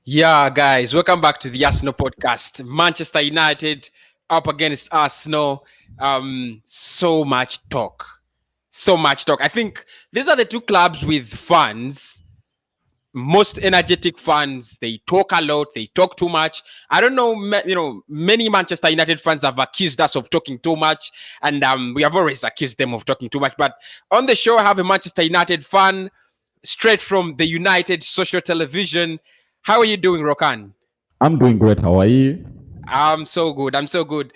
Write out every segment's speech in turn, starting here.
Yeah, guys, welcome back to the Arsenal podcast. Manchester United up against Arsenal. So much talk. So much talk. I think these are the two clubs with fans, most energetic fans. They talk a lot. They talk too much. I don't know. Many Manchester United fans have accused us of talking too much, and we have always accused them of talking too much. But on the show, I have a Manchester United fan straight from the United social television. How are you doing, Rokan? I'm doing great. How are you? I'm so good. I'm so good.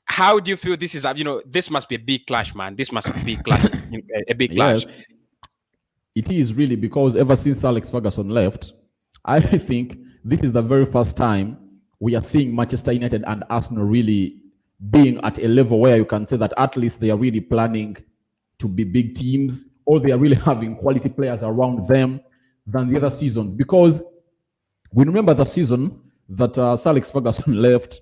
How do you feel this is? This must be a big clash, man. This must be a big clash. A big clash. Yes, it is really because ever since Alex Ferguson left, I think this is the very first time we are seeing Manchester United and Arsenal really being at a level where you can say that at least they are really planning to be big teams or they are really having quality players around them than the other seasons. Because we remember the season that Sir Alex Ferguson left,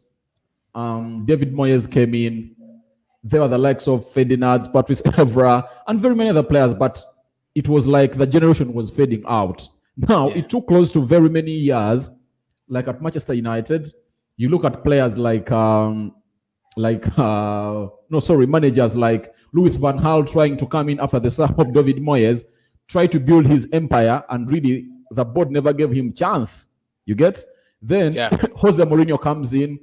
David Moyes came in. There were the likes of Ferdinand, Patrice Evra, and very many other players, but it was like the generation was fading out. Now, Yeah. it took close to very many years, like at Manchester United. You look at players managers like Louis Van Gaal trying to come in after the start of David Moyes, try to build his empire, and really the board never gave him chance. You get? Then Yeah. Jose Mourinho comes in,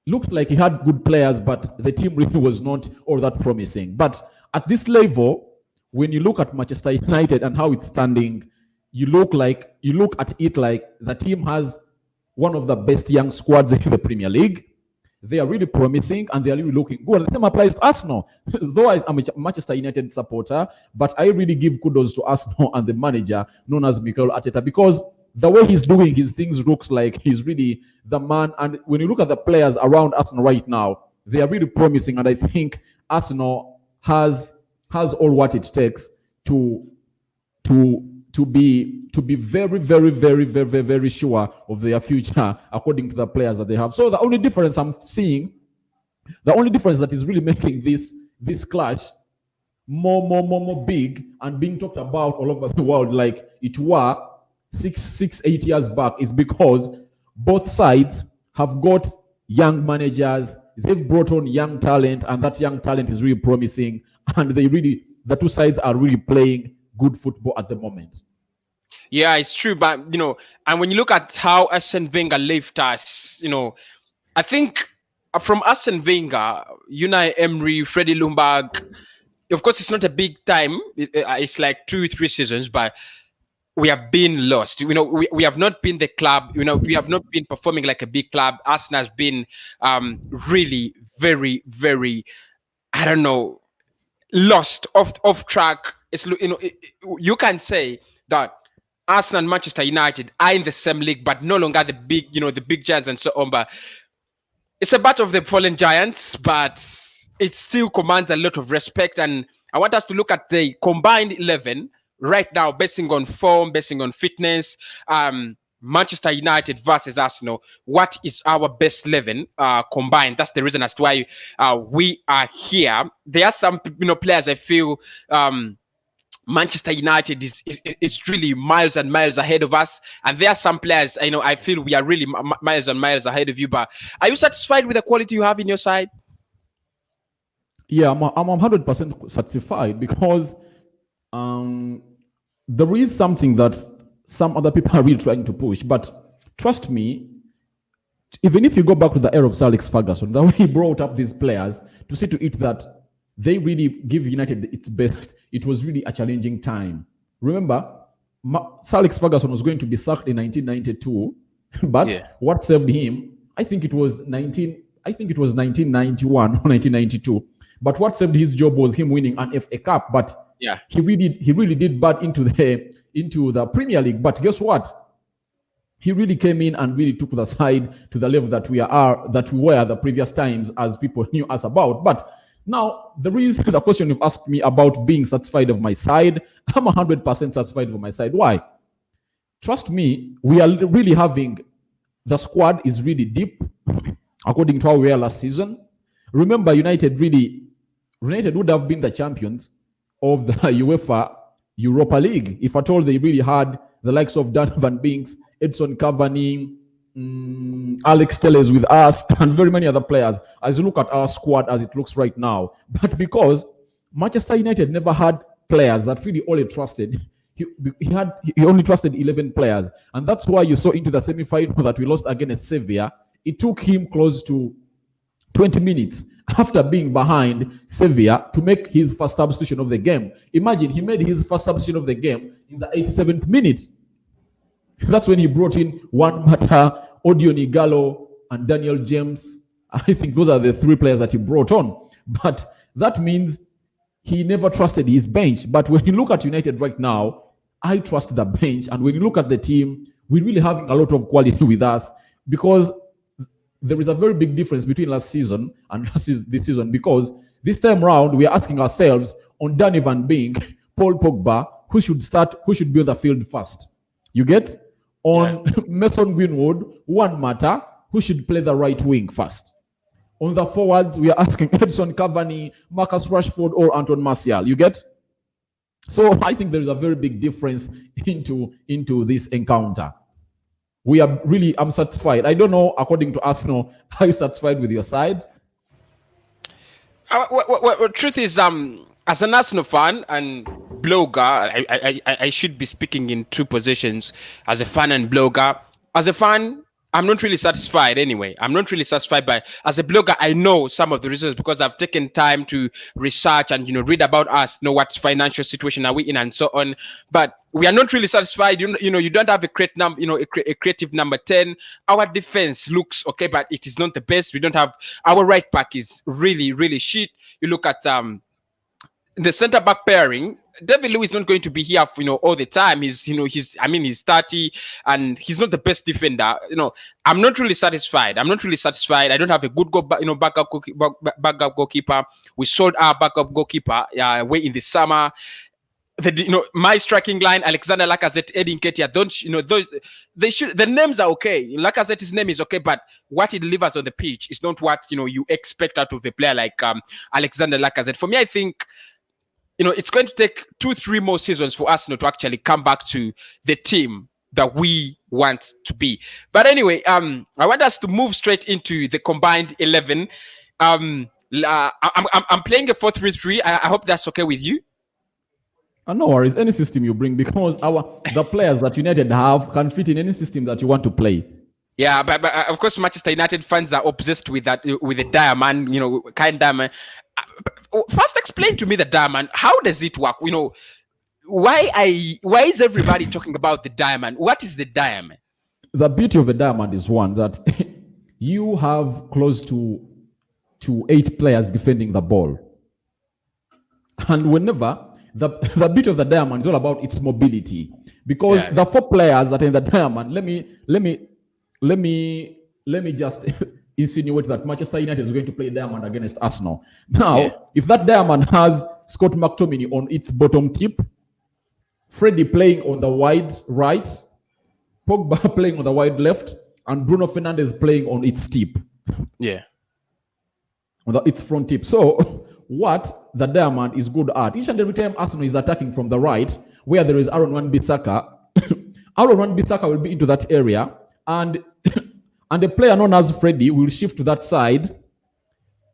looks like he had good players, but the team really was not all that promising. But at this level, when you look at Manchester United and how it's standing, you look at it like the team has one of the best young squads in the Premier League. They are really promising and they are really looking good. And the same applies to Arsenal. Though I'm a Manchester United supporter, but I really give kudos to Arsenal and the manager known as Mikel Arteta because the way he's doing his things looks like he's really the man. And when you look at the players around Arsenal right now, they are really promising. And I think Arsenal has all what it takes to be very, very, very, very, very, very sure of their future according to the players that they have. So the only difference I'm seeing, the only difference that is really making this clash more big and being talked about all over the world like it were 8 years back is because both sides have got young managers. They've brought on young talent, and that young talent is really promising. And the two sides are really playing good football at the moment. Yeah, it's true. But and when you look at how Arsene Wenger left us, I think from Arsene Wenger, Unai Emery, Freddie Ljungberg, of course, it's not a big time. It's like 2-3 seasons, but we have been lost. We have not been the club. We have not been performing like a big club. Arsenal has been really very, very, I don't know, lost off track. It's you can say that Arsenal and Manchester United are in the same league, but no longer the big giants and so on. But it's a battle of the fallen giants, but it still commands a lot of respect. And I want us to look at the combined 11 right now, basing on form, basing on fitness. Manchester United versus Arsenal. What is our best 11 combined? That's the reason as to why we are here. There are some players I feel Manchester United is really miles and miles ahead of us, and there are some players I feel we are really miles and miles ahead of you. But are you satisfied with the quality you have in your side? Yeah, I'm 100% satisfied because there is something that some other people are really trying to push. But trust me, even if you go back to the era of Sir Alex Ferguson, the way he brought up these players to see to it that they really give United its best, it was really a challenging time. Remember, Sir Alex Ferguson was going to be sacked in 1992, but what saved him? I think it was 1991 or 1992. But what saved his job was him winning an FA Cup. But he really did bad into the Premier League. But guess what? He really came in and really took the side to the level that we were the previous times as people knew us about. But now, the question you've asked me about being satisfied of my side, I'm 100% satisfied with my side. Why? Trust me, we are really the squad is really deep, according to how we were last season. Remember, United would have been the champions of the UEFA Europa League if at all they really had the likes of Dan Van Binks, Edson Cavani, Alex Telles with us, and very many other players as you look at our squad as it looks right now. But because Manchester United never had players that really only trusted, he only trusted 11 players. And that's why you saw into the semi-final that we lost against Sevilla. It took him close to 20 minutes after being behind Sevilla to make his first substitution of the game. Imagine he made his first substitution of the game in the 87th minute. That's when he brought in Juan Mata, Odion Igalo, and Daniel James. I think those are the three players that he brought on. But that means he never trusted his bench. But when you look at United right now, I trust the bench. And when you look at the team, we're really having a lot of quality with us, because there is a very big difference between last season and this season, because this time round we are asking ourselves on Danny Van Beek, Paul Pogba, who should start, who should be on the field first. You get? On Mason Greenwood, Juan Mata, who should play the right wing first. On the forwards, we are asking Edson Cavani, Marcus Rashford, or Anton Martial. You get? So I think there is a very big difference into this encounter. We are really, I'm satisfied. I don't know, according to Arsenal, are you satisfied with your side? Truth is, as an Arsenal fan and blogger, I should be speaking in two positions, as a fan and blogger. As a fan, I'm not really satisfied anyway. I'm not really satisfied by, as a blogger, I know some of the reasons because I've taken time to research and, read about us, know what financial situation are we in and so on. But we are not really satisfied. You don't have a creative number 10. Our defense looks okay, but it is not the best. We don't have, our right back is really, really shit. You look at the center back pairing. David Luiz is not going to be here for, all the time. He's 30 and he's not the best defender. I'm not really satisfied. I don't have a good backup goalkeeper. We sold our backup goalkeeper way in the summer. My striking line, Alexander Lacazette, Edin Nketiah, the names are okay. Lacazette's name is okay, but what he delivers on the pitch is not what you expect out of a player like Alexander Lacazette. For me, I think it's going to take 2-3 more seasons for Arsenal to actually come back to the team that we want to be. But anyway, I want us to move straight into the combined 11. I'm playing a 4-3-3. I hope that's okay with you. No worries. Any system you bring, because the players that United have can fit in any system that you want to play. Yeah, but of course, Manchester United fans are obsessed with that, with the diamond, kind diamond. First, explain to me the diamond. How does it work? Why is everybody talking about the diamond? What is the diamond? The beauty of the diamond is one that you have close to 8 players defending the ball, and whenever the beauty of the diamond is all about its mobility, because the 4 players that are in the diamond. Let me just insinuate that Manchester United is going to play diamond against Arsenal. Now, if that diamond has Scott McTominay on its bottom tip, Freddie playing on the wide right, Pogba playing on the wide left, and Bruno Fernandes playing on its tip. Yeah. On its front tip. So, what the diamond is good at, each and every time Arsenal is attacking from the right, where there is Aaron Wan-Bissaka, Aaron Wan-Bissaka will be into that area, and a player known as Freddie will shift to that side.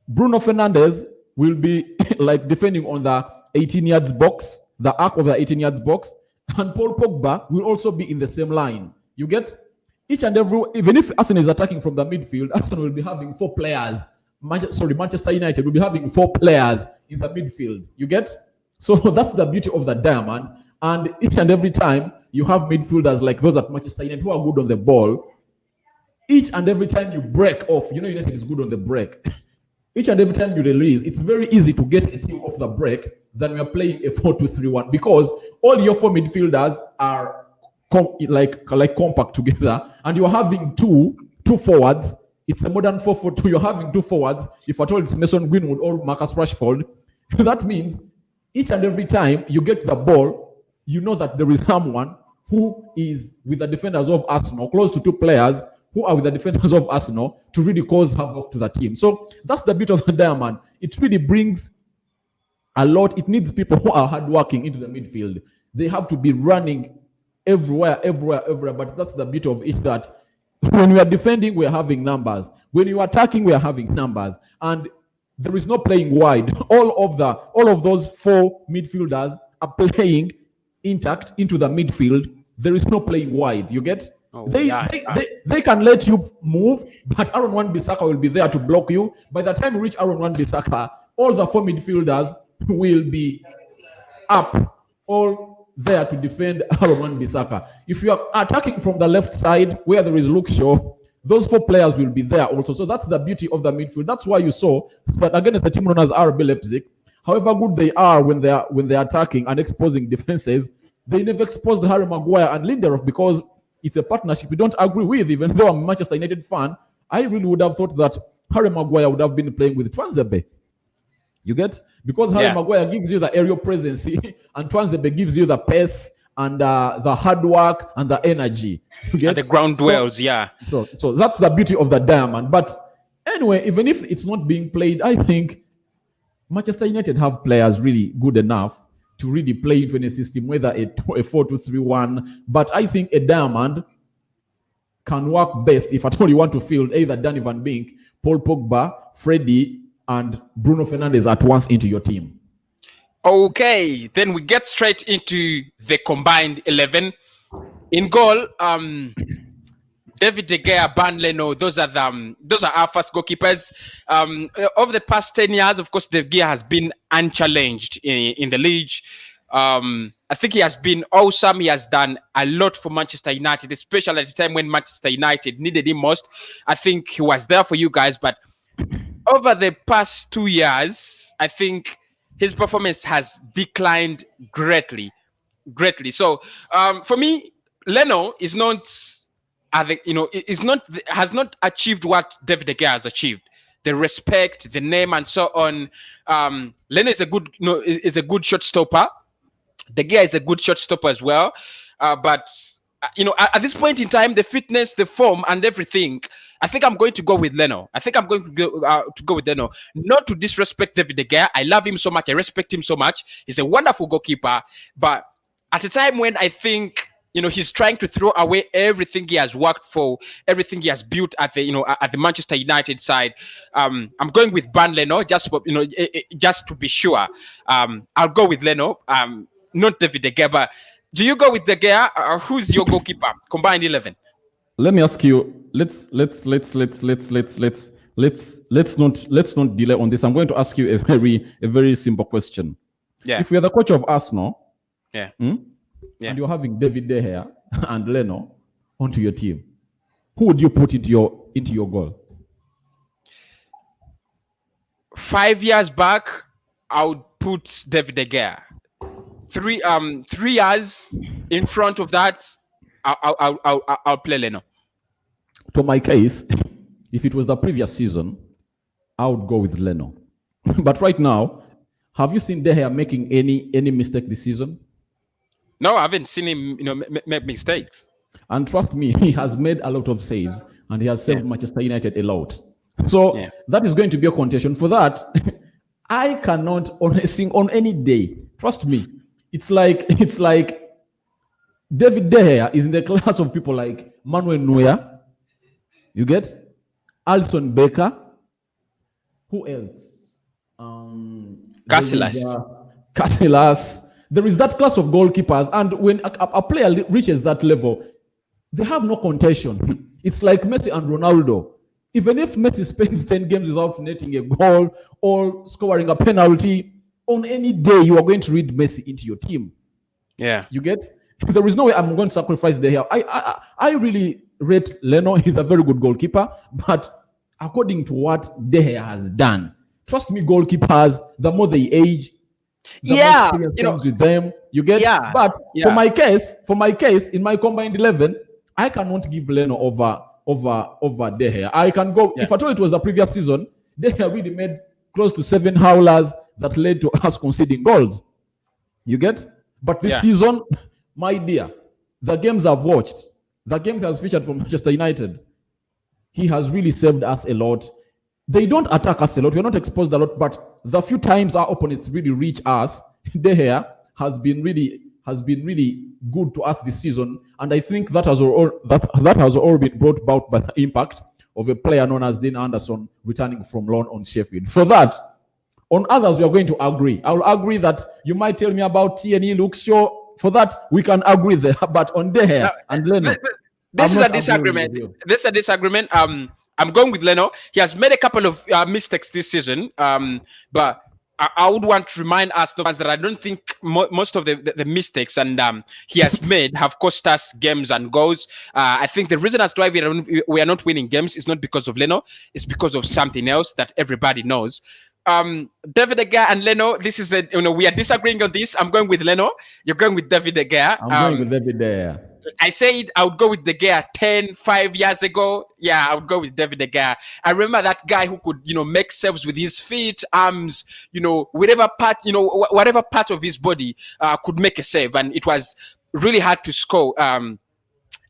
Bruno Fernandes will be like defending on the 18 yards box, the arc of the 18 yards box, and Paul Pogba will also be in the same line. You get? Each and every, even if Arsenal is attacking from the midfield, Arsenal will be having 4 players. Manchester United will be having 4 players in the midfield. You get? So that's the beauty of the diamond. And each and every time you have midfielders like those at Manchester United who are good on the ball, each and every time you break off, United is good on the break. Each and every time you release, it's very easy to get a team off the break than we are playing a 4-2-3-1, because all your 4 midfielders are like compact together, and you're having two forwards. It's a modern 4-4-2. You're having 2 forwards. If at all it's Mason Greenwood or Marcus Rashford, that means each and every time you get the ball, you know that there is someone who is with the defenders of Arsenal, close to 2 players who are with the defenders of Arsenal, to really cause havoc to the team. So that's the beauty of the diamond. It really brings a lot. It needs people who are hardworking into the midfield. They have to be running everywhere. But that's the beauty of it, that when we are defending, we are having numbers. When you are attacking, we are having numbers. And there is no playing wide. All of those four midfielders are playing intact into the midfield. There is no playing wide. You get? They can let you move, but Aaron Wan-Bissaka will be there to block you. By the time you reach Aaron Wan-Bissaka, all the four midfielders will be up, all there to defend Aaron Wan-Bissaka. If you are attacking from the left side where there is Luke Shaw, those four players will be there also. So that's the beauty of the midfield. That's why you saw that against the team known as RB Leipzig, however good they are when they're attacking and exposing defenses, they never exposed Harry Maguire and Lindelof because it's a partnership we don't agree with. Even though I'm a Manchester United fan, I really would have thought that Harry Maguire would have been playing with Twanzebe. You get? Because Harry Maguire gives you the aerial presence and Twanzebe gives you the pace and the hard work and the energy. And the ground dwells, So that's the beauty of the diamond. But anyway, even if it's not being played, I think Manchester United have players really good enough to really play into any system, whether a 4-2-3-1. But I think a diamond can work best if at all you want to field either Danny Van Beek, Paul Pogba, Freddie, and Bruno Fernandes at once into your team. Okay, then we get straight into the combined 11. In goal, David De Gea, Bernd Leno, those are our first goalkeepers. Over the past 10 years, of course, De Gea has been unchallenged in the league. I think he has been awesome. He has done a lot for Manchester United, especially at the time when Manchester United needed him most. I think he was there for you guys, but over the past 2 years, I think his performance has declined greatly. So for me, Leno is not, has not achieved what David De Gea has achieved. The respect, the name, and so on. Leno is a good shot stopper. De Gea is a good shot stopper as well. But at this point in time, the fitness, the form, and everything, I think I'm going to go with Leno. To go with Leno. Not to disrespect David De Gea. I love him so much. I respect him so much. He's a wonderful goalkeeper. But at a time when I think he's trying to throw away everything he has worked for, everything he has built at the Manchester United side, I'm going with Bernd Leno just to be sure. I'll go with Leno. Not David De Gea. But do you go with De Gea? Who's your goalkeeper? Combined 11. Let me ask you. Let's not delay on this. I'm going to ask you a very simple question. Yeah. If you're the coach of Arsenal, and you're having David De Gea and Leno onto your team, who would you put into your goal? 5 years back, I would put David De Gea. 3 years in front of that, I'll play Leno. To my case, if it was the previous season, I would go with Leno. But right now, have you seen De Gea making any mistake this season? No, I haven't seen him, make mistakes. And trust me, he has made a lot of saves, and he has saved Manchester United a lot. So that is going to be a contention. For that, I cannot sing on any day. Trust me, it's like David De Gea is in the class of people like Manuel Neuer. You get Alisson Becker. Who else? Casillas. There is that class of goalkeepers, and when a player reaches that level, they have no contention. It's like Messi and Ronaldo. Even if Messi spends 10 games without netting a goal or scoring a penalty, on any day you are going to read Messi into your team. Yeah. You get? There is no way I'm going to sacrifice De Gea. I really rate Leno. He's a very good goalkeeper, but according to what De Gea has done, trust me, goalkeepers, the more they age, the more experience comes with them. You get? Yeah. But for my case, in my combined 11, I cannot give Leno over De Gea. I can go, if I told it was the previous season, De Gea really made close to 7 howlers that led to us conceding goals. You get? But this season, my dear, the games I've watched, the games he has featured from Manchester United, he has really saved us a lot. They don't attack us a lot. We're not exposed a lot, but the few times our opponents really reach us, De Gea has been really has been really good to us this season, and I think that has all been brought about by the impact of a player known as Dean Anderson returning from loan on Sheffield. For that, on others, we are going to agree. I will agree that you might tell me about TNE Luke Shaw. For that, we can agree there. But on there and Leno, this is a disagreement. This is a disagreement. I'm going with Leno. He has made a couple of mistakes this season, but I would want to remind us that I don't think most of the mistakes and he has made have cost us games and goals. I think the reason as to why we are not winning games is not because of Leno. It's because of something else that everybody knows. David De Gea and Leno, this is we are disagreeing on this. I'm going with Leno. You're going with David De Gea. I'm going with David De Gea. I said I would go with De Gea 5 years ago. Yeah, I would go with David De Gea. I remember that guy who could, make saves with his feet, arms, whatever part of his body could make a save. And it was really hard to score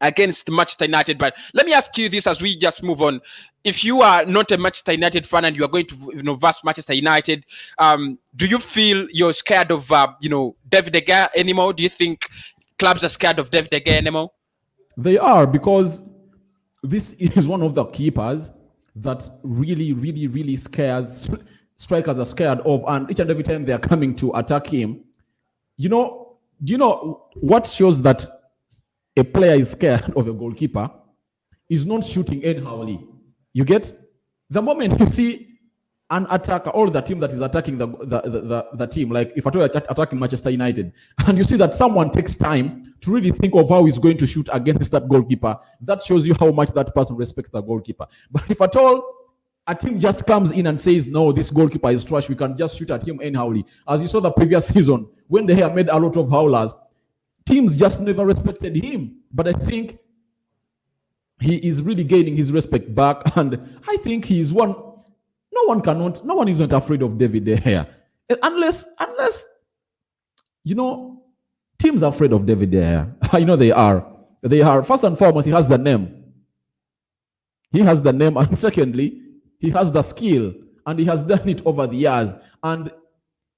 against Manchester United. But let me ask you this as we just move on. If you are not a Manchester United fan and you are going to verse Manchester United, do you feel you're scared of David De Gea anymore? Do you think clubs are scared of David De Gea anymore? They are, because this is one of the keepers that really, really, really scares strikers are scared of, and each and every time they are coming to attack him. Do you know what shows that a player is scared of a goalkeeper is not shooting anyhowly. You get? The moment you see an attacker or the team that is attacking the team, like if I attacking Manchester United, and you see that someone takes time to really think of how he's going to shoot against that goalkeeper, that shows you how much that person respects the goalkeeper. But if at all a team just comes in and says, no, this goalkeeper is trash, we can just shoot at him anyhowly. As you saw the previous season, when they have made a lot of howlers, teams just never respected him. But I think he is really gaining his respect back, and I think he is one. No one is not afraid of David De Gea, unless teams are afraid of David De Gea. They are. They are. First and foremost, he has the name. And secondly, he has the skill, and he has done it over the years. And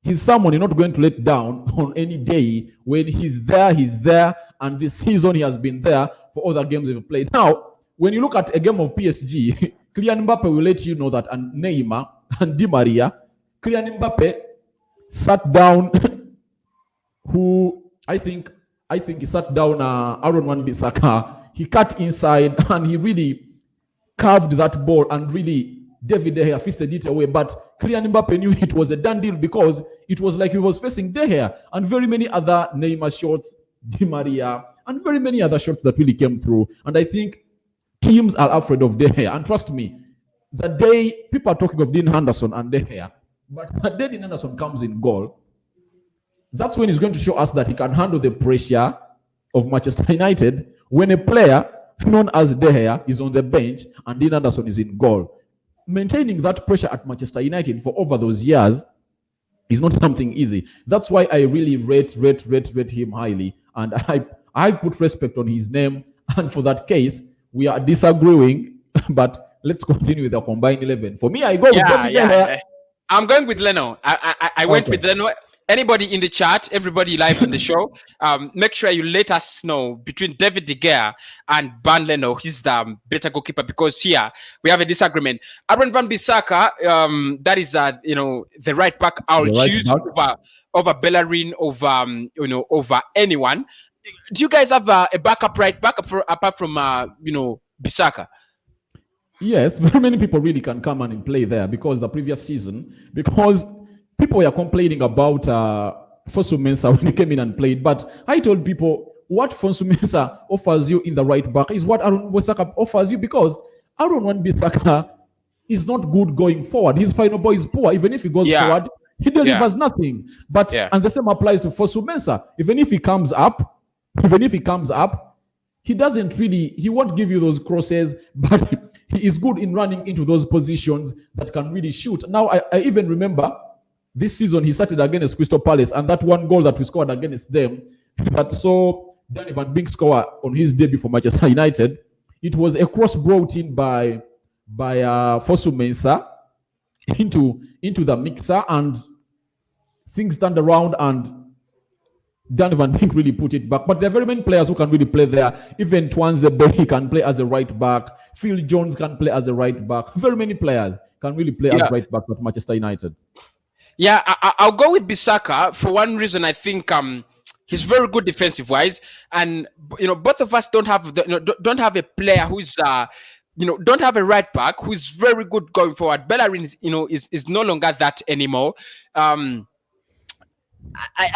he's someone you're not going to let down on any day. When he's there, and this season he has been there for all the games we've played. Now, when you look at a game of PSG, Kylian Mbappe will let you know that, and Neymar and Di Maria, Kylian Mbappe sat down who I think he sat down Aaron Wan-Bissaka. He cut inside and he really carved that ball, and really David De Gea fisted it away. But Kylian Mbappe knew it was a done deal, because it was like he was facing De Gea, and very many other Neymar shots, Di Maria, and very many other shots that really came through. And I think teams are afraid of De Gea. And trust me, the day people are talking of Dean Henderson and De Gea, but the day Dean Henderson comes in goal, that's when he's going to show us that he can handle the pressure of Manchester United when a player known as De Gea is on the bench and Dean Henderson is in goal. Maintaining that pressure at Manchester United for over those years is not something easy. That's why I really rate him highly, and I put respect on his name. And for that case, we are disagreeing, but let's continue with the combined 11. For me, I go with David De Gea. I'm going with Leno. I went with Leno. Anybody in the chat, everybody live on the show, make sure you let us know between David De Gea and Ban Leno, he's the better goalkeeper, because here we have a disagreement. Aaron Wan-Bissaka, that is the right back I'll choose over Bellerin, over anyone. Do you guys have a backup right back apart from Bissaka? Yes, very many people really can come and play there, because the previous season, because people were complaining about Fosu Mensah when he came in and played. But I told people, what Fosu Mensah offers you in the right back is what Aaron Wan-Bissaka offers you, because Aaron Wan-Bissaka is not good going forward. His final ball is poor. Even if he goes forward, he delivers nothing. But and the same applies to Fosu Mensah. Even if he comes up, he doesn't really, he won't give you those crosses, but he is good in running into those positions that can really shoot. Now, I even remember this season he started against Crystal Palace, and that one goal that we scored against them, that saw Danny Van Beek score on his debut for Manchester United, it was a cross brought in by Fosu Mensah into the mixer, and things turned around, and Dan Van Beek really put it back. But there are very many players who can really play there. Even Twanzebe can play as a right back. Phil Jones can play as a right back. Very many players can really play as right back at Manchester United. Yeah, I'll go with Bissaka for one reason. I think he's very good defensive wise, and both of us don't have don't have a player who's don't have a right back who's very good going forward. Bellerin is no longer that anymore. I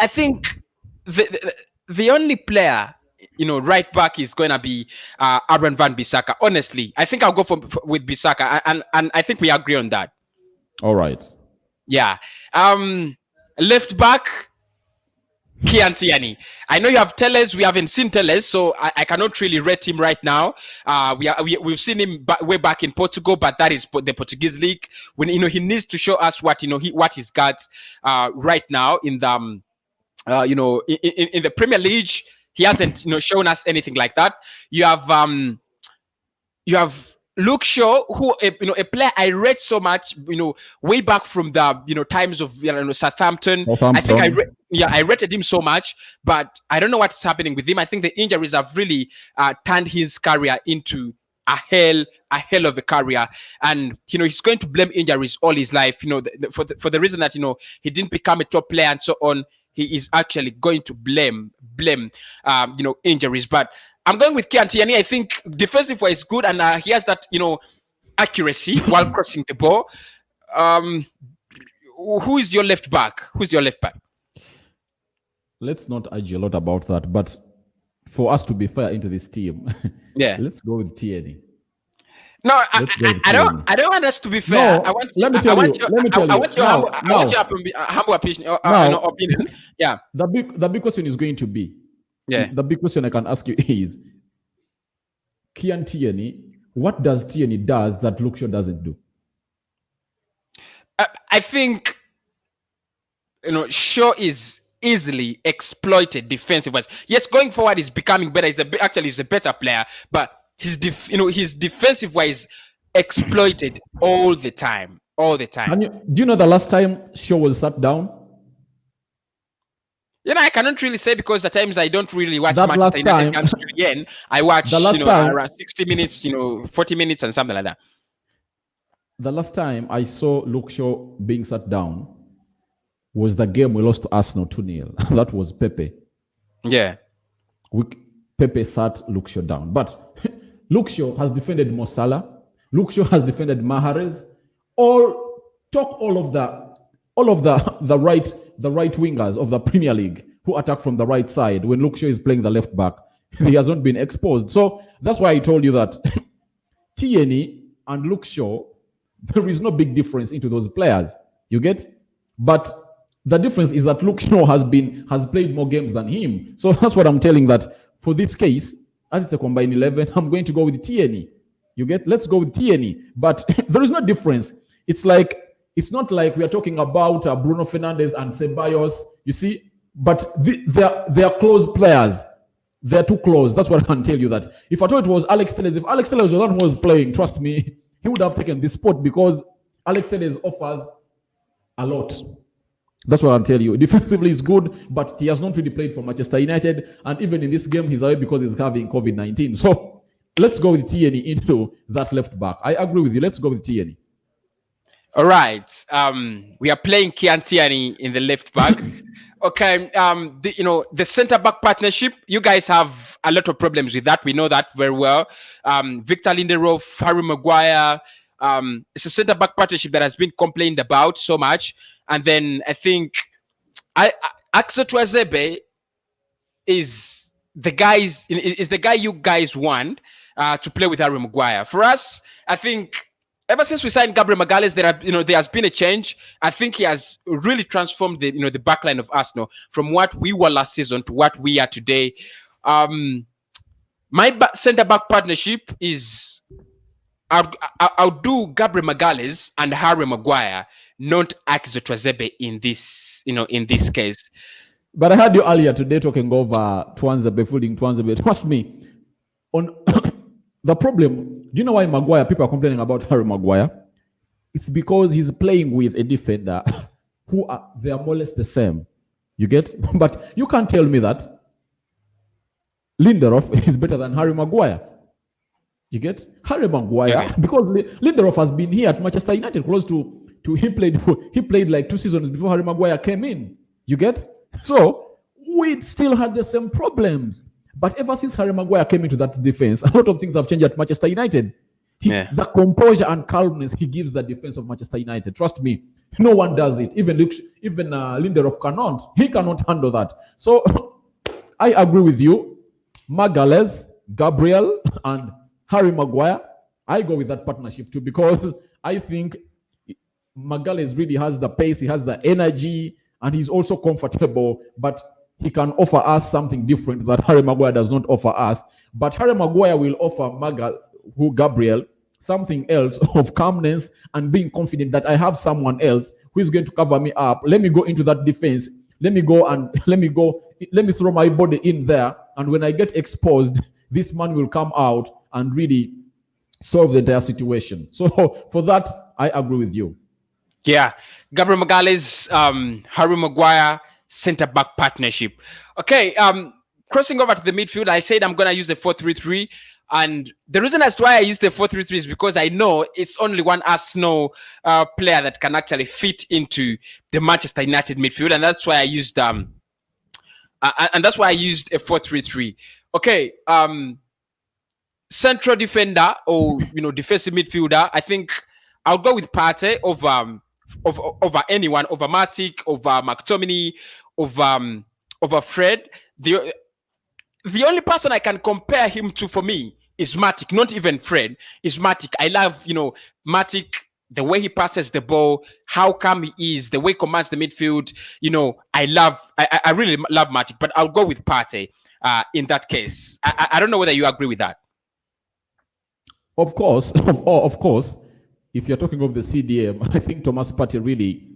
think the only player right back is going to be Aaron Van Bissaka. Honestly, I think I'll go with Bissaka, and I think we agree on that. All right. Yeah. Left back, Kian Tierney. I know you have Telles. We haven't seen Telles, so I cannot really rate him right now. We've seen him way back in Portugal, but that is the Portuguese league. When he needs to show us what what he's got right now in the in the Premier League. He hasn't shown us anything like that. You have Luke Shaw, who a player I read so much, way back from the times of Southampton. I think I rated him so much, but I don't know what's happening with him. I think the injuries have really turned his career into a hell of a career, and he's going to blame injuries all his life. For the reason that he didn't become a top player and so on. He is actually going to blame injuries, but I'm going with Kian Tierney. I think defensive wise good, and he has that accuracy while crossing the ball. Who is your left back? Let's not argue a lot about that, but for us to be fair into this team, let's go with Tierney. No, I don't want us to be fair. No, let me tell you. I want your humble opinion. Yeah. The big question is going to be. Yeah. The big question I can ask you is, Kian Tierney, what does Tierney does that Luke Shaw doesn't do? I think Shaw is easily exploited defensive-wise. Yes, going forward is becoming better. He's a better player, but his defensive wise exploited all the time. And do you know the last time Shaw was sat down? I cannot really say because at times I don't really watch Manchester United comes to the end. I watch around 60 minutes, 40 minutes and something like that. The last time I saw Luke Shaw being sat down was the game we lost to Arsenal 2-0. That was Pepe. Yeah. Pepe sat Luke Shaw down. But Luke Shaw has defended Mo Salah. Luke Shaw has defended Mahrez. All of the right wingers of the Premier League who attack from the right side when Luke Shaw is playing the left back. He hasn't been exposed. So that's why I told you that Tierney and Luke Shaw, there is no big difference into those players. You get? But the difference is that Luke Shaw has played more games than him. So that's what I'm telling that for this case, as it's a combined 11, I'm going to go with Tierney. You get? Let's go with Tierney. But there is no difference. It's not like we are talking about Bruno Fernandes and Ceballos, you see? But they are close players. They're too close. That's what I can tell you that. If I thought it was Alex Telles, if Alex Telles was the one who was playing, trust me, he would have taken this spot because Alex Telles offers a lot. That's what I'll tell you. Defensively is good, but he has not really played for Manchester United. And even in this game, he's away because he's having COVID-19. So let's go with Tierney into that left back. I agree with you. Let's go with Tierney. All right. We are playing Kian Tierney in the left back. Okay. The centre back partnership, you guys have a lot of problems with that. We know that very well. Victor Lindelof, Harry Maguire. It's a centre back partnership that has been complained about so much. And then I think Axel Tuazebe is the guy you guys want to play with Harry Maguire. For us, I think ever since we signed Gabriel Magalhaes, there has been a change. I think he has really transformed the backline of Arsenal from what we were last season to what we are today. My centre back partnership is I'll do Gabriel Magalhaes and Harry Maguire, not Axel Tuazebe in this case. But I heard you earlier today talking over Tuanzebe, fooling Tuanzebe. Trust me, on the problem. Do you know why Maguire? People are complaining about Harry Maguire. It's because he's playing with a defender they are more or less the same. You get? But you can't tell me that Lindelof is better than Harry Maguire. You get? Harry Maguire, because Lindelof has been here at Manchester United close to he played like 2 seasons before Harry Maguire came in. You get? So we still had the same problems. But ever since Harry Maguire came into that defense, a lot of things have changed at Manchester United. The composure and calmness he gives the defense of Manchester United. Trust me, no one does it. Even Lindelof cannot. He cannot handle that. So I agree with you. Magalhaes, Gabriel, and Harry Maguire. I go with that partnership too because I think Magalhaes really has the pace, he has the energy, and he's also comfortable. But he can offer us something different that Harry Maguire does not offer us. But Harry Maguire will offer Gabriel something else of calmness and being confident that I have someone else who is going to cover me up. Let me go into that defense. Let me throw my body in there. And when I get exposed, this man will come out and really solve the entire situation. So for that, I agree with you. Yeah. Gabriel Magalhaes, Harry Maguire, centre-back partnership. Okay. Crossing over to the midfield, I said I'm going to use the 4-3-3. And the reason as to why I use the 4-3-3 is because I know it's only one Arsenal player that can actually fit into the Manchester United midfield, and that's why I used a 4-3-3. Okay, central defender or defensive midfielder. I think I'll go with Partey over anyone, over Matic, over McTominay, over Fred. The only person I can compare him to for me is Matic, not even Fred, is Matic. I love, Matic, the way he passes the ball, how calm he is, the way he commands the midfield. I really love Matic, but I'll go with Partey in that case. I don't know whether you agree with that. Of course. If you're talking of the CDM, I think Thomas Partey really,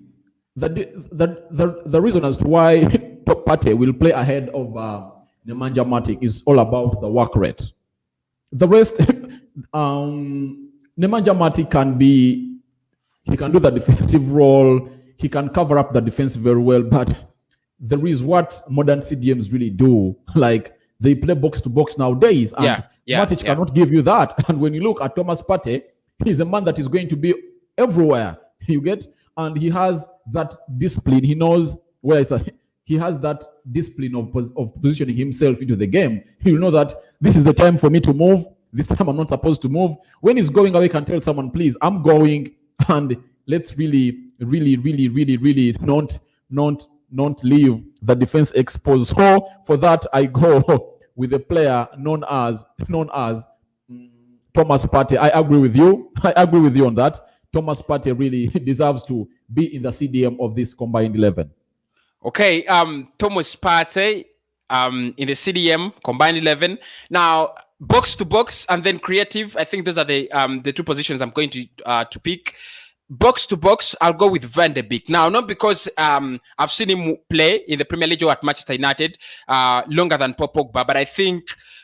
the reason as to why Partey will play ahead of Nemanja Matic is all about the work rate. The rest, Nemanja Matic he can do the defensive role, he can cover up the defense very well, but there is what modern CDMs really do, like they play box to box nowadays, and Matic cannot give you that. And when you look at Thomas Partey, he's a man that is going to be everywhere, you get, and he has that discipline. He knows where is he has that discipline of positioning himself into the game. He will know that this is the time for me to move. This time I'm not supposed to move. When he's going away, he can tell someone, please, I'm going, and let's really not leave the defense exposed. So for that, I go with a player known as Thomas Partey. I agree with you on that. Thomas Partey really deserves to be in the CDM of this combined 11. Okay, Thomas Partey in the CDM combined 11. Now, box to box and then creative. I think those are the two positions I'm going to pick. Box to box, I'll go with Van de Beek. Now, not because I've seen him play in the Premier League or at Manchester United longer than Paul Pogba, but I think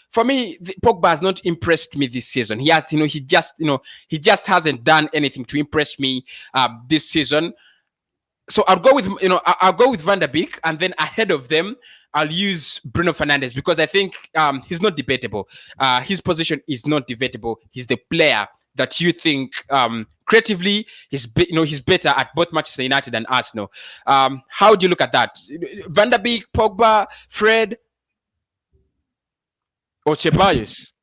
for me, Pogba has not impressed me this season. He has, he just hasn't done anything to impress me this season. So I'll go with Van der Beek, and then ahead of them, I'll use Bruno Fernandes because I think he's not debatable. His position is not debatable. He's the player that you think creatively he's better at both Manchester United and Arsenal. How do you look at that? Van der Beek, Pogba, Fred, or Ceballos?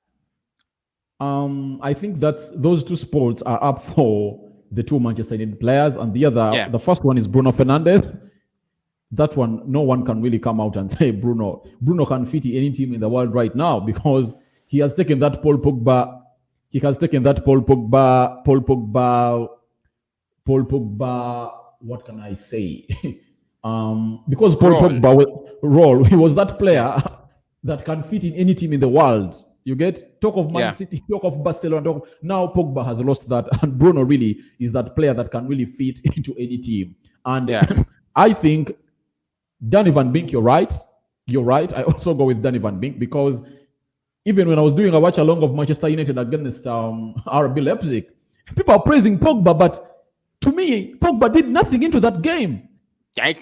I think that those two spots are up for the two Manchester United players, and the first one is Bruno Fernandes. That one, no one can really come out and say Bruno can fit any team in the world right now because he has taken that Paul Pogba. What can I say? Because Paul Pogba role, he was that player that can fit in any team in the world. You get, talk of Man City, talk of Barcelona. Now Pogba has lost that, and Bruno really is that player that can really fit into any team. And I think Danny Van Beek, you're right. I also go with Danny Van Beek because even when I was doing a watch along of Manchester United against RB Leipzig, people are praising Pogba, but to me, Pogba did nothing into that game. I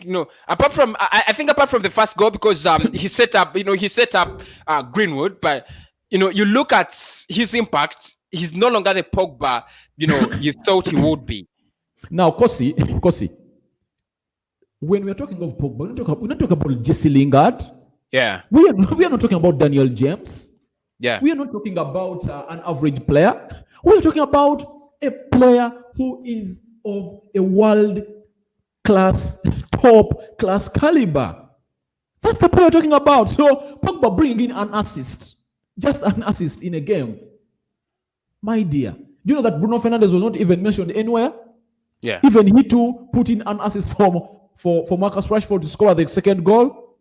think apart from the first goal, because he set up Greenwood, but you look at his impact, he's no longer the Pogba you thought he would be. Now, Kosi, when we're talking of Pogba, we're not talking about Jesse Lingard. Yeah. We are not talking about Daniel James. Yeah. We are not talking about an average player. We are talking about a player who is of a world class, top class caliber. That's the player we're talking about. So Pogba bringing in an assist, just an assist in a game. My dear, do you know that Bruno Fernandes was not even mentioned anywhere? Yeah. Even he too put in an assist for Marcus Rashford to score the second goal.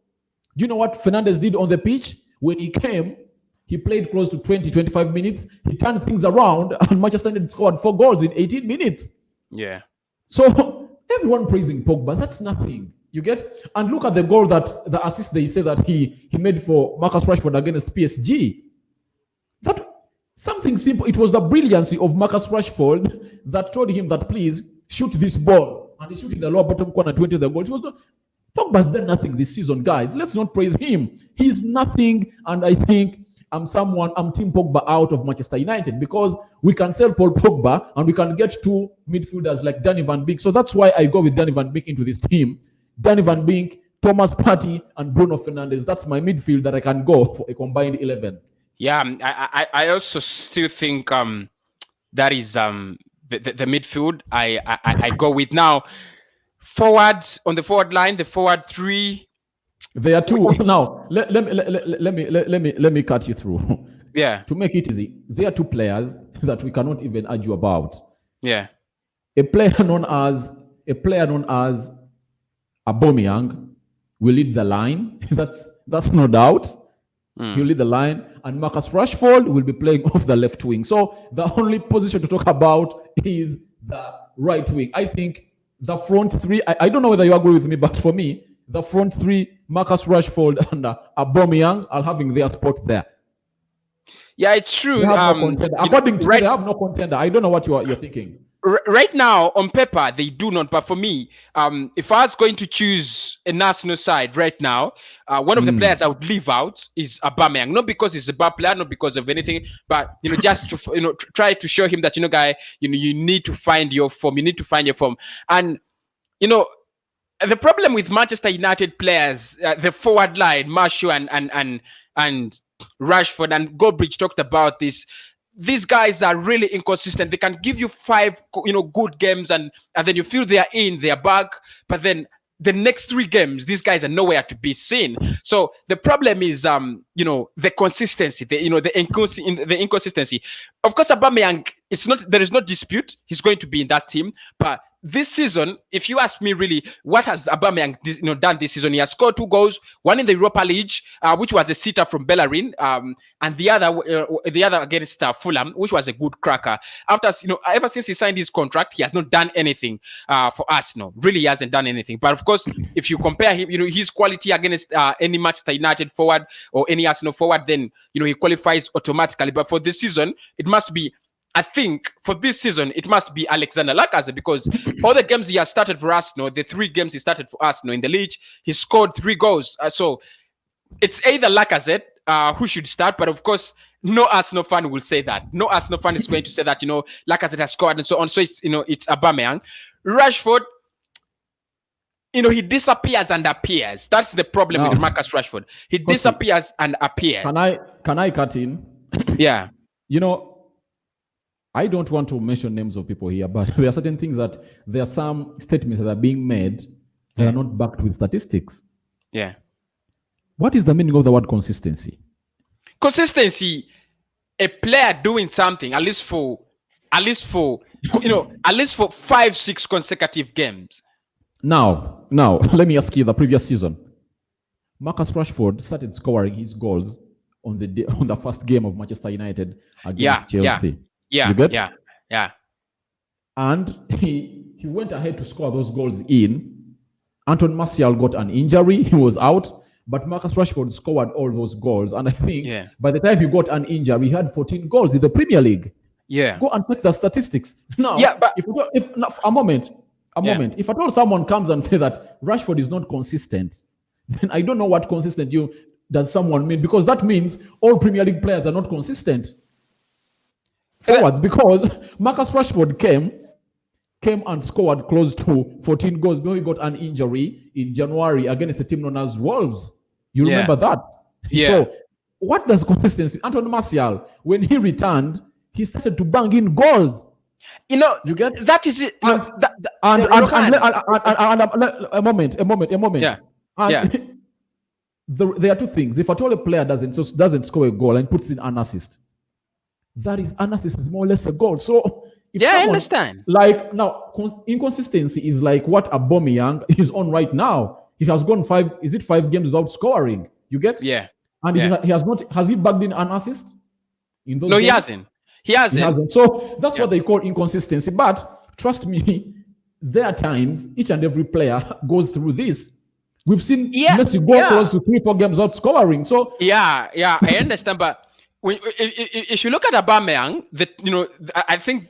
Do you know what Fernandes did on the pitch? When he came, he played close to 20-25 minutes. He turned things around, and Manchester United scored 4 goals in 18 minutes. Yeah. So everyone praising Pogba, that's nothing. You get? And look at the goal, that the assist they say that he made for Marcus Rashford against PSG. That something simple. It was the brilliancy of Marcus Rashford that told him that, please shoot this ball, and he shot in the lower bottom corner 20 the goal. It was not. Pogba's done nothing this season, guys. Let's not praise him. He's nothing, and I think I'm Team Pogba out of Manchester United, because we can sell Paul Pogba and we can get 2 midfielders like Danny Van Beek. So that's why I go with Danny Van Beek into this team. Danny Van Beek, Thomas Partey, and Bruno Fernandes. That's my midfield that I can go for a combined 11. Yeah, I also still think that is the midfield I go with now. Forwards on the forward line, the forward 3. There are 2 now. Let me cut you through. Yeah. To make it easy, there are 2 players that we cannot even argue about. Yeah. A player known as Aubameyang will lead the line. That's no doubt. He'll lead the line, and Marcus Rashford will be playing off the left wing. So the only position to talk about is the right wing. I think the front 3, I don't know whether you agree with me, but for me, the front 3, Marcus Rashford and Aubameyang, are having their spot there. Yeah, it's true. They have no contender. According to me, they have no contender. I don't know what you're thinking. Right now, on paper, they do not. But for me, if I was going to choose a national side right now, one of the players I would leave out is Aubameyang. Not because he's a bad player, not because of anything, but just to try to show him that guy, you need to find your form. You need to find your form, and the problem with Manchester United players, the forward line, Martial and Rashford and Goldbridge talked about this. These guys are really inconsistent. They can give you 5, good games, and then you feel they're back, but then the next 3 games, these guys are nowhere to be seen. So the problem is, the consistency, the inconsistency. Of course, Aubameyang, there is no dispute he's going to be in that team, but this season, if you ask me really, what has Aubameyang done this season? He has scored 2 goals, one in the Europa League, which was a sitter from Bellerin, and the other against Fulham, which was a good cracker. Ever since he signed his contract, he has not done anything for Arsenal. Really, he hasn't done anything. But of course, if you compare him, his quality against any Manchester United forward or any Arsenal forward, then he qualifies automatically. But for this season, it must be. I think for this season, it must be Alexander Lacazette, because all the games he has started for Arsenal, the 3 games he started for Arsenal in the league, he scored 3 goals. So it's either Lacazette who should start, but of course, no Arsenal fan will say that. No Arsenal fan is going to say that, Lacazette has scored and so on. So it's Aubameyang. Rashford, he disappears and appears. That's the problem with Marcus Rashford. He disappears and appears. Can I cut in? Yeah. I don't want to mention names of people here, but there are certain things there are some statements that are being made that are not backed with statistics. Yeah. What is the meaning of the word consistency? Consistency, a player doing something at least for 5-6 consecutive games. Now, let me ask you, the previous season, Marcus Rashford started scoring his goals on the first game of Manchester United against Chelsea. Yeah. You get? Yeah. And he went ahead to score those goals in. Anton Martial got an injury. He was out. But Marcus Rashford scored all those goals. And I think by the time he got an injury, he had 14 goals in the Premier League. Yeah. Go and check the statistics. Now, yeah, but if a moment, a moment. If at all someone comes and say that Rashford is not consistent, then I don't know what consistent does someone mean, because that means all Premier League players are not consistent forwards, because Marcus Rashford came and scored close to 14 goals before he got an injury in January against a team known as Wolves. You remember that? Yeah. So what does consistency? Anthony Martial, when he returned, he started to bang in goals. You know, you get that is it. And a moment. Yeah. There are two things. If at all a player doesn't score a goal and puts in an assist, that is, an assist is more or less a goal. So I understand. Like now, inconsistency is like what Aubameyang is on right now. He has gone 5 games without scoring. You get? Yeah. And he has not. Has he bagged in an assist? In those no, games? He hasn't. So that's what they call inconsistency. But trust me, there are times each and every player goes through this. We've seen Messi go close to 3-4 games without scoring. So I understand. But if you look at Aubameyang, I think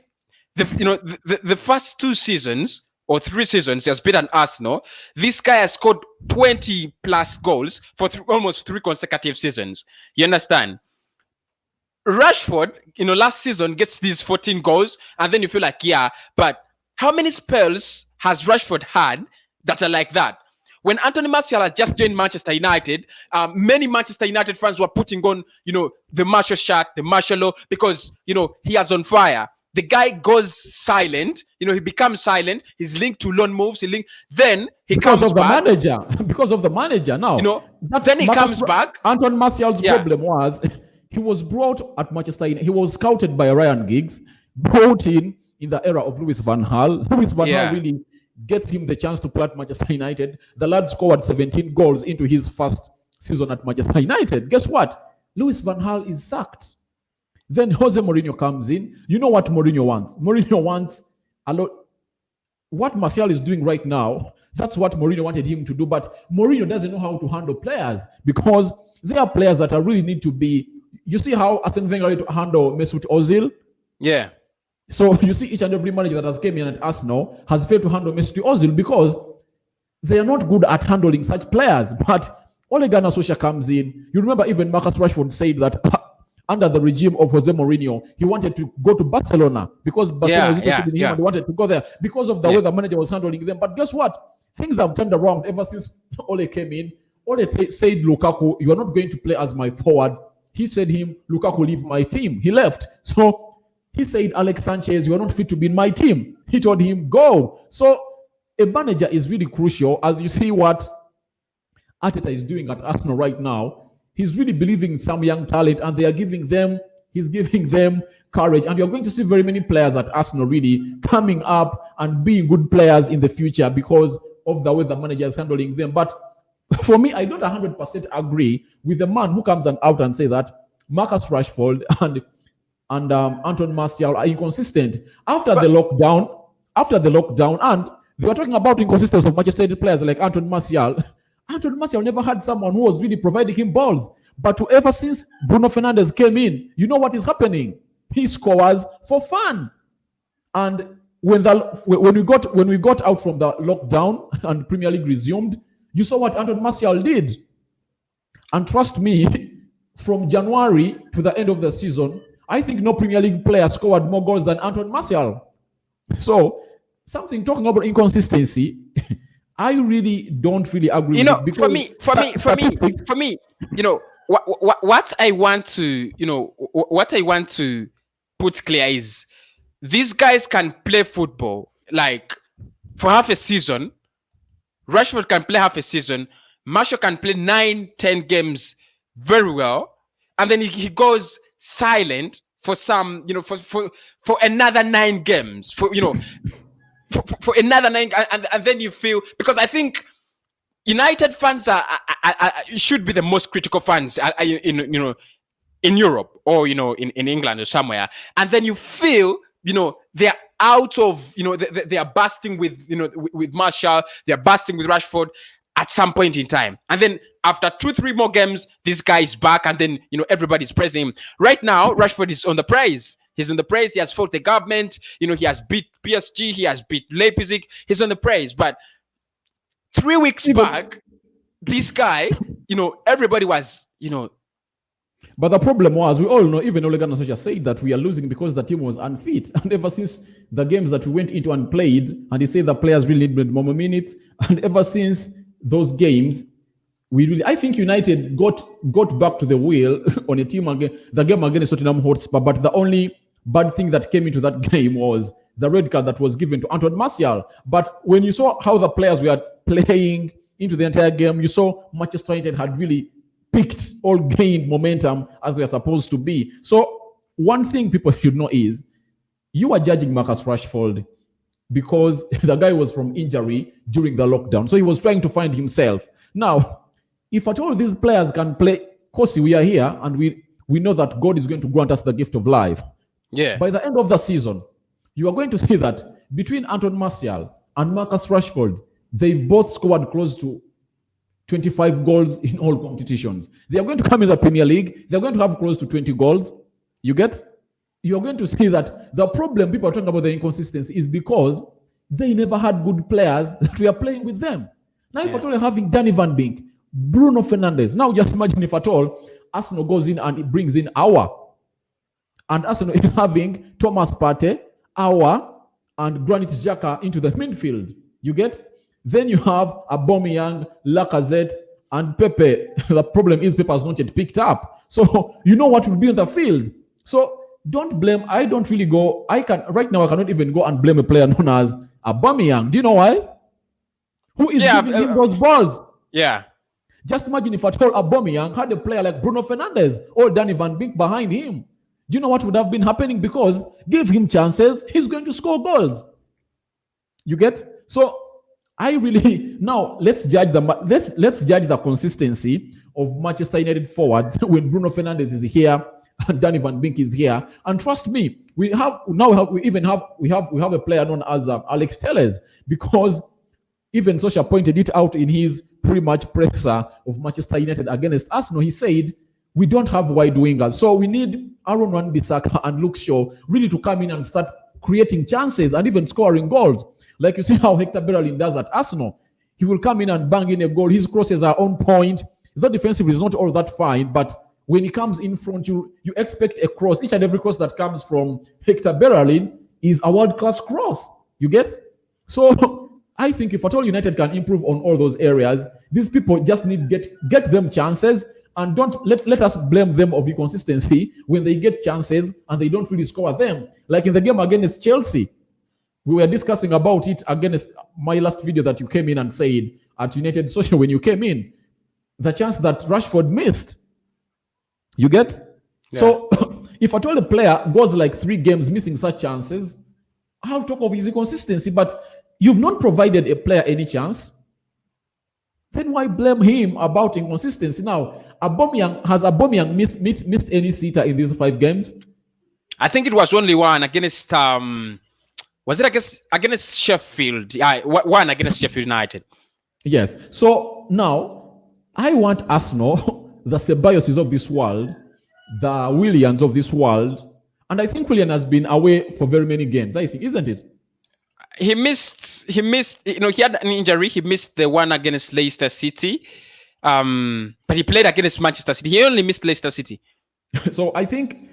the first 2 seasons or 3 seasons he has beaten Arsenal. This guy has scored 20 plus goals for almost 3 consecutive seasons. You understand? Rashford, last season gets these 14 goals, and then you feel like, but how many spells has Rashford had that are like that? When Anthony Martial has just joined Manchester United, many Manchester United fans were putting on, the Martial shot, the Martial, because, he is on fire. The guy goes silent, he becomes silent. He's linked to loan moves. Then he because comes back. Because of the manager now. Then he comes back. Anton Martial's problem was he was brought at Manchester United. He was scouted by Ryan Giggs, brought in the era of Louis van Gaal. Louis van Gaal really gets him the chance to play at Manchester United. The lad scored 17 goals into his first season at Manchester United. Guess what? Louis van Gaal is sacked. Then Jose Mourinho comes in. You know what Mourinho wants? Mourinho wants a lot. What Martial is doing right now, that's what Mourinho wanted him to do. But Mourinho doesn't know how to handle players, because there are players that really need to be. You see how Arsene Wenger had to handle Mesut Ozil? Yeah. So you see each and every manager that has came in at Arsenal has failed to handle Mesut Ozil because they are not good at handling such players. But Ole Gunnar Solskjaer comes in. You remember even Marcus Rashford said that under the regime of Jose Mourinho, he wanted to go to Barcelona because Barcelona was interested in him and wanted to go there because of the way the manager was handling them. But guess what? Things have turned around ever since Ole came in. Ole said, Lukaku, you are not going to play as my forward. He said him, Lukaku, leave my team. He left. So he said, Alex Sanchez, you are not fit to be in my team. He told him, go. So a manager is really crucial. As you see what Arteta is doing at Arsenal right now, he's really believing in some young talent, and he's giving them courage. And you're going to see very many players at Arsenal really coming up and being good players in the future because of the way the manager is handling them. But for me, I don't 100% agree with the man who comes out and say that Marcus Rashford and Anton Martial are inconsistent after the lockdown, and they were talking about inconsistency of Manchester United players like Anton Martial. Anton Martial never had someone who was really providing him balls. But ever since Bruno Fernandes came in, you know what is happening? He scores for fun. And when we got out from the lockdown and Premier League resumed, you saw what Anton Martial did. And trust me, from January to the end of the season, I think no Premier League player scored more goals than Anton Martial. So, talking about inconsistency, I really don't really agree. For me, what I want to put clear is these guys can play football like for half a season. Rashford can play half a season. Martial can play 9-10 games very well, and then he goes silent for some, for another 9 games. For another 9, and then you feel, because I think United fans should be the most critical fans in Europe or in England or somewhere, and then you feel they're out of they are busting with Martial, they're busting with Rashford at some point in time, and then after 2-3 more games, this guy is back, and then everybody's praising him. Right now, Rashford is on the praise. He's on the praise. He has fought the government. He has beat PSG. He has beat Leipzig. He's on the praise. But 3 weeks back, this guy, everybody was, But the problem was, we all know, even Ole Gunnar Solskjaer said that we are losing because the team was unfit. And ever since the games that we went into and played, and he said the players really needed more minutes, and ever since those games, I think United got back to the wheel on a team again, the game against Tottenham Hotspur. But the only bad thing that came into that game was the red card that was given to Antoine Martial. But when you saw how the players were playing into the entire game, you saw Manchester United had really picked or gained momentum as they are supposed to be. So one thing people should know is you are judging Marcus Rashford because the guy was from injury during the lockdown. So he was trying to find himself. Now, if at all these players can play, Kosi, we are here and we know that God is going to grant us the gift of life. Yeah. By the end of the season, you are going to see that between Antoine Martial and Marcus Rashford, they've both scored close to 25 goals in all competitions. They are going to come in the Premier League. They're going to have close to 20 goals. You get? You're going to see that the problem people are talking about the inconsistency is because they never had good players that we are playing with them. Now, if at all you're having Danny Van Beek, Bruno Fernandes, now just imagine if at all Arsenal goes in and it brings in Awa. And Arsenal is having Thomas Partey, Awa, and Granit Xhaka into the midfield. You get? Then you have Aubameyang, Lacazette, and Pepe. The problem is Pepe has not yet picked up. So you know what will be in the field. So don't blame. I don't really go. Right now I cannot even go and blame a player known as Aubameyang. Do you know why? Who is giving him those balls? Yeah. Just imagine if at all Aubameyang had a player like Bruno Fernandes or Danny Van Beek behind him. Do you know what would have been happening? Because give him chances, he's going to score goals. You get? So I really now let's judge the consistency of Manchester United forwards when Bruno Fernandes is here and Danny Van Beek is here. And trust me, we have a player known as Alex Telles, because even Solskjaer pointed it out in his pre-match presser of Manchester United against Arsenal. He said we don't have wide wingers, so we need Aaron Wan-Bissaka and Luke Shaw really to come in and start creating chances and even scoring goals. Like you see how Hector Bellerin does at Arsenal. He will come in and bang in a goal. His crosses are on point. The defensive is not all that fine, but when he comes in front, you expect a cross. Each and every cross that comes from Hector Bellerin is a world-class cross. You get? So I think if at all United can improve on all those areas, these people just need get them chances, and don't let us blame them of inconsistency when they get chances and they don't really score them. Like in the game against Chelsea, we were discussing about it against my last video that you came in and said at United Social when you came in, the chance that Rashford missed. You get? Yeah. So if at all a player goes like 3 games missing such chances, I'll talk of his inconsistency. But you've not provided a player any chance, then why blame him about inconsistency? Now, has Aubameyang missed any sitter in these 5 games? I think it was only one against was it against Sheffield? Yeah, one against Sheffield United. Yes. So now I want Arsenal, the Ceballos of this world, the Williams of this world, and I think Willian has been away for very many games. I think, isn't it? He missed. He had an injury. He missed the one against Leicester City, but he played against Manchester City. He only missed Leicester City. So I think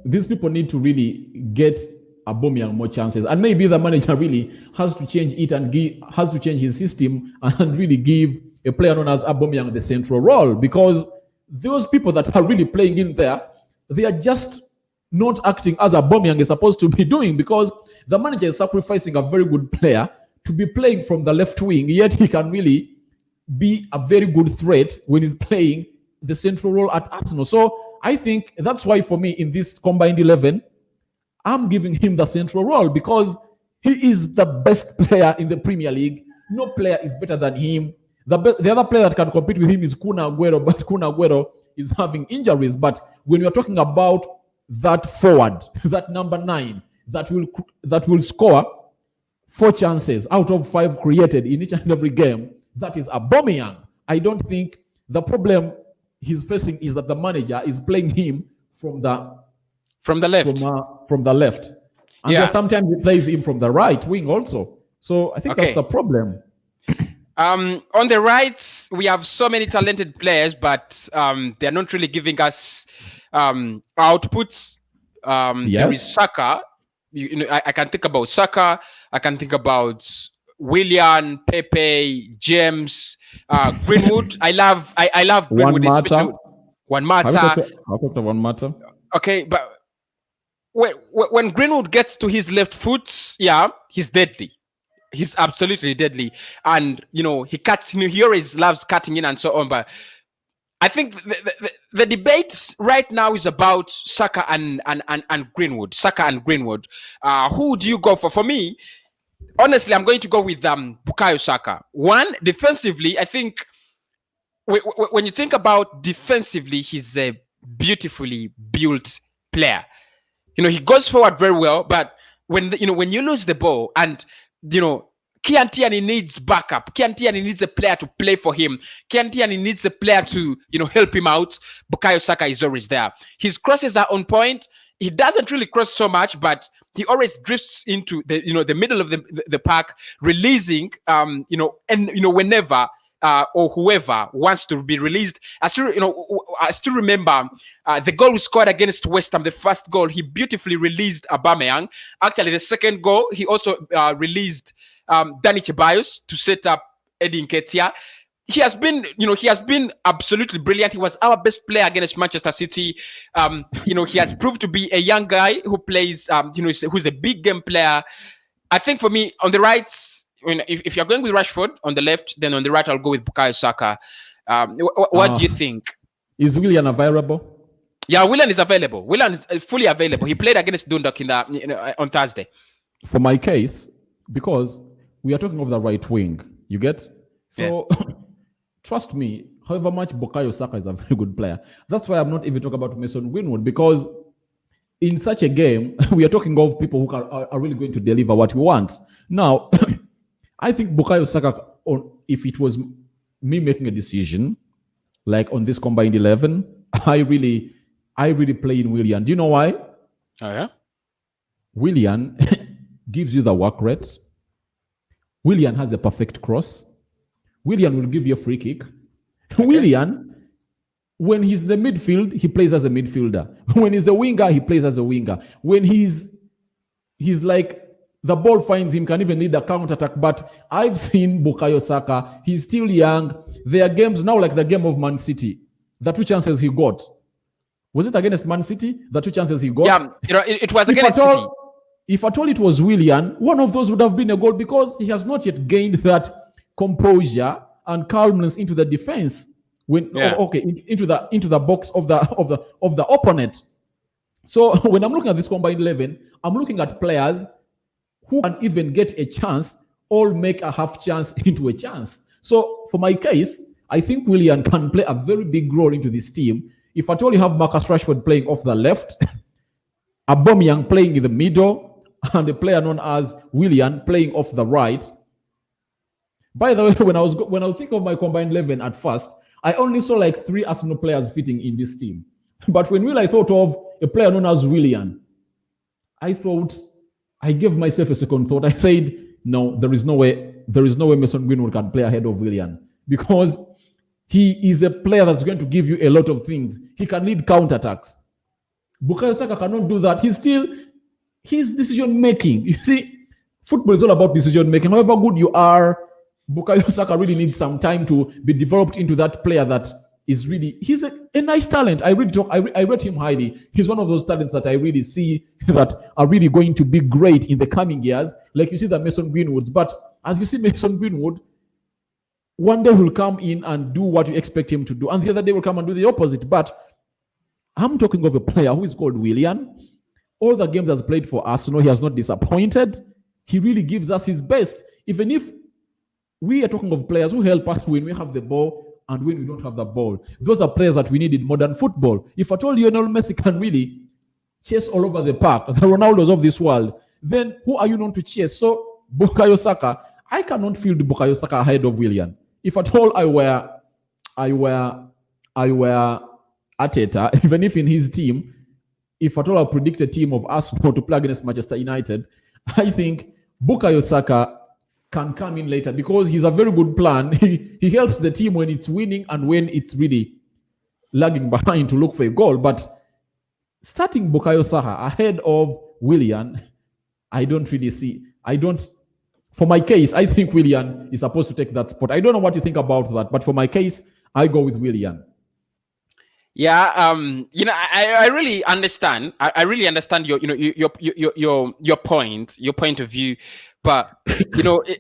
these people need to really get Aubameyang more chances, and maybe the manager really has to change it and has to change his system and really give a player known as Aubameyang the central role, because those people that are really playing in there, they are just not acting as Aubameyang is supposed to be doing, because the manager is sacrificing a very good player to be playing from the left wing, yet he can really be a very good threat when he's playing the central role at Arsenal. So I think that's why for me in this combined 11, I'm giving him the central role, because he is the best player in the Premier League. No player is better than him. The other player that can compete with him is Kun Aguero, but Kun Aguero is having injuries. But when you're talking about that forward, that number 9, that will score 4 chances out of 5 created in each and every game, that is Aubameyang. I don't think the problem he's facing is that the manager is playing him from the from the left. From the left. And Yeah. sometimes he plays him from the right wing also. So I think that's the problem. On the right, we have so many talented players, but they're not really giving us outputs. There is Saka. I can think about Saka. I can think about Willian, Pepe, James, Greenwood. I love Greenwood. Juan Mata. Juan Mata. Okay, but when Greenwood gets to his left foot, yeah, he's deadly. He's absolutely deadly, and he cuts. He always loves cutting in and so on. But I think the debate right now is about Saka and Greenwood. Saka and Greenwood. Who do you go for? For me, honestly, I'm going to go with Bukayo Saka. One, defensively, I think when you think about defensively, he's a beautifully built player. He goes forward very well, but when you lose the ball and Kian Tierney needs backup. Kian Tierney needs a player to play for him. Kian Tierney needs a player to help him out. Bukayo Saka is always there. His crosses are on point. He doesn't really cross so much, but he always drifts into the middle of the park, releasing whenever or whoever wants to be released. I still remember the goal we scored against West Ham, the first goal. He beautifully released Aubameyang. Actually, the second goal, he also released Dani Ceballos to set up Eddie Nketiah. He has been absolutely brilliant. He was our best player against Manchester City. He has proved to be a young guy who plays, who's a big game player. I think for me, on the right, if you're going with Rashford on the left, then on the right, I'll go with Bukayo Saka. What do you think? Is Willian available? Yeah, Willian is available. Willian is fully available. He played against Dundalk on Thursday. For my case, because we are talking of the right wing, you get? So, trust me, however much Bukayo Saka is a very good player, that's why I'm not even talking about Mason Greenwood, because in such a game, we are talking of people who are really going to deliver what we want. Now, I think Bukayo Saka, if it was me making a decision, like on this combined 11, I really play in Willian. Do you know why? Oh, yeah? Willian gives you the work rate. Willian has a perfect cross. Willian will give you a free kick. Okay. Willian, when he's the midfield, he plays as a midfielder. When he's a winger, he plays as a winger. When he's like, the ball finds him, can even lead a counter-attack. But I've seen Bukayo Saka. He's still young. There are games now like the game of Man City. The 2 chances he got. Was it against Man City? The 2 chances he got? Yeah, it was against City. If at all it was Willian, one of those would have been a goal, because he has not yet gained that composure and calmness into the defense into the box of the opponent. So when I'm looking at this combined 11, I'm looking at players who can even get a chance or make a half chance into a chance. So for my case, I think Willian can play a very big role into this team. If at all you have Marcus Rashford playing off the left, Aubameyang playing in the middle, and a player known as Willian playing off the right. By the way, when I was thinking of my combined 11 at first, I only saw like 3 Arsenal players fitting in this team. But when I thought of a player known as Willian, I gave myself a second thought. I said, no, there is no way Mason Greenwood can play ahead of Willian, because he is a player that's going to give you a lot of things. He can lead counterattacks. Bukayo Saka cannot do that. His decision making. You see, football is all about decision making. However good you are, Bukayo Saka really needs some time to be developed into that player that is really, he's a nice talent. I rate him highly. He's one of those talents that I really see that are really going to be great in the coming years. Like you see the Mason Greenwoods. But as you see Mason Greenwood, one day he'll come in and do what you expect him to do, and the other day will come and do the opposite. But I'm talking of a player who is called Willian. All the games he's played for Arsenal, he has not disappointed. He really gives us his best. Even if we are talking of players who help us when we have the ball and when we don't have the ball. Those are players that we need in modern football. If at all Lionel Messi can really chase all over the park, the Ronaldos of this world, then who are you known to chase? So Bukayo Saka, I cannot field Bukayo Saka ahead of Willian. If at all I were Arteta, even if in his team, if at all I predict a team of Arsenal to play against Manchester United, I think Bukayo Saka can come in later because he's a very good plan. He helps the team when it's winning and when it's really lagging behind to look for a goal. But starting Bukayo Saka ahead of Willian, I don't really see. For my case, I think Willian is supposed to take that spot. I don't know what you think about that, but for my case, I go with Willian. Yeah, I really understand. I really understand your point of view. But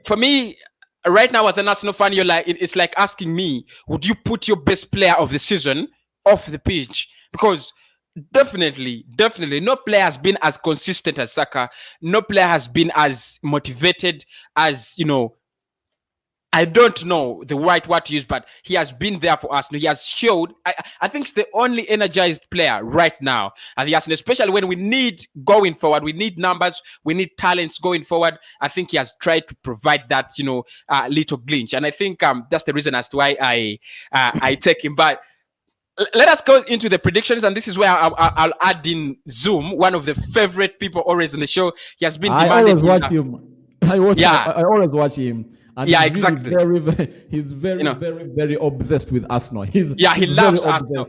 for me, right now as an Arsenal fan, it's like asking me, would you put your best player of the season off the pitch? Because definitely, no player has been as consistent as Saka. No player has been as motivated as I don't know the right word to use, but he has been there for us. He has showed. I think he's the only energized player right now at the Arsenal, especially when we need going forward. We need numbers. We need talents going forward. I think he has tried to provide that, little glitch, and I think that's the reason as to why I take him. But let us go into the predictions, and this is where I'll add in Zoom, one of the favorite people always in the show. He has been demanding. I always watch him. I always watch him. And exactly. He's very obsessed with Arsenal. He loves Arsenal.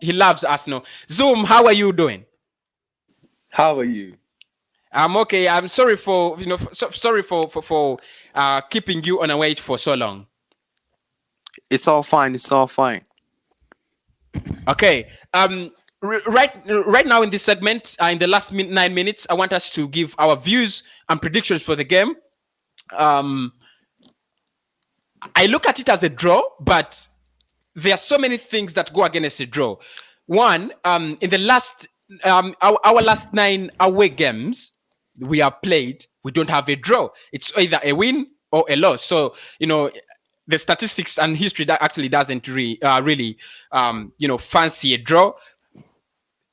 He loves Arsenal. Zoom, how are you doing? How are you? I'm okay. I'm sorry for keeping you on a wait for so long. It's all fine. Okay. Right now in this segment, in the last 9 minutes, I want us to give our views and predictions for the game. I look at it as a draw, but there are so many things that go against a draw. One, in the last our last 9 away games we have played, we don't have a draw. It's either a win or a loss. So the statistics and history that actually doesn't really fancy a draw.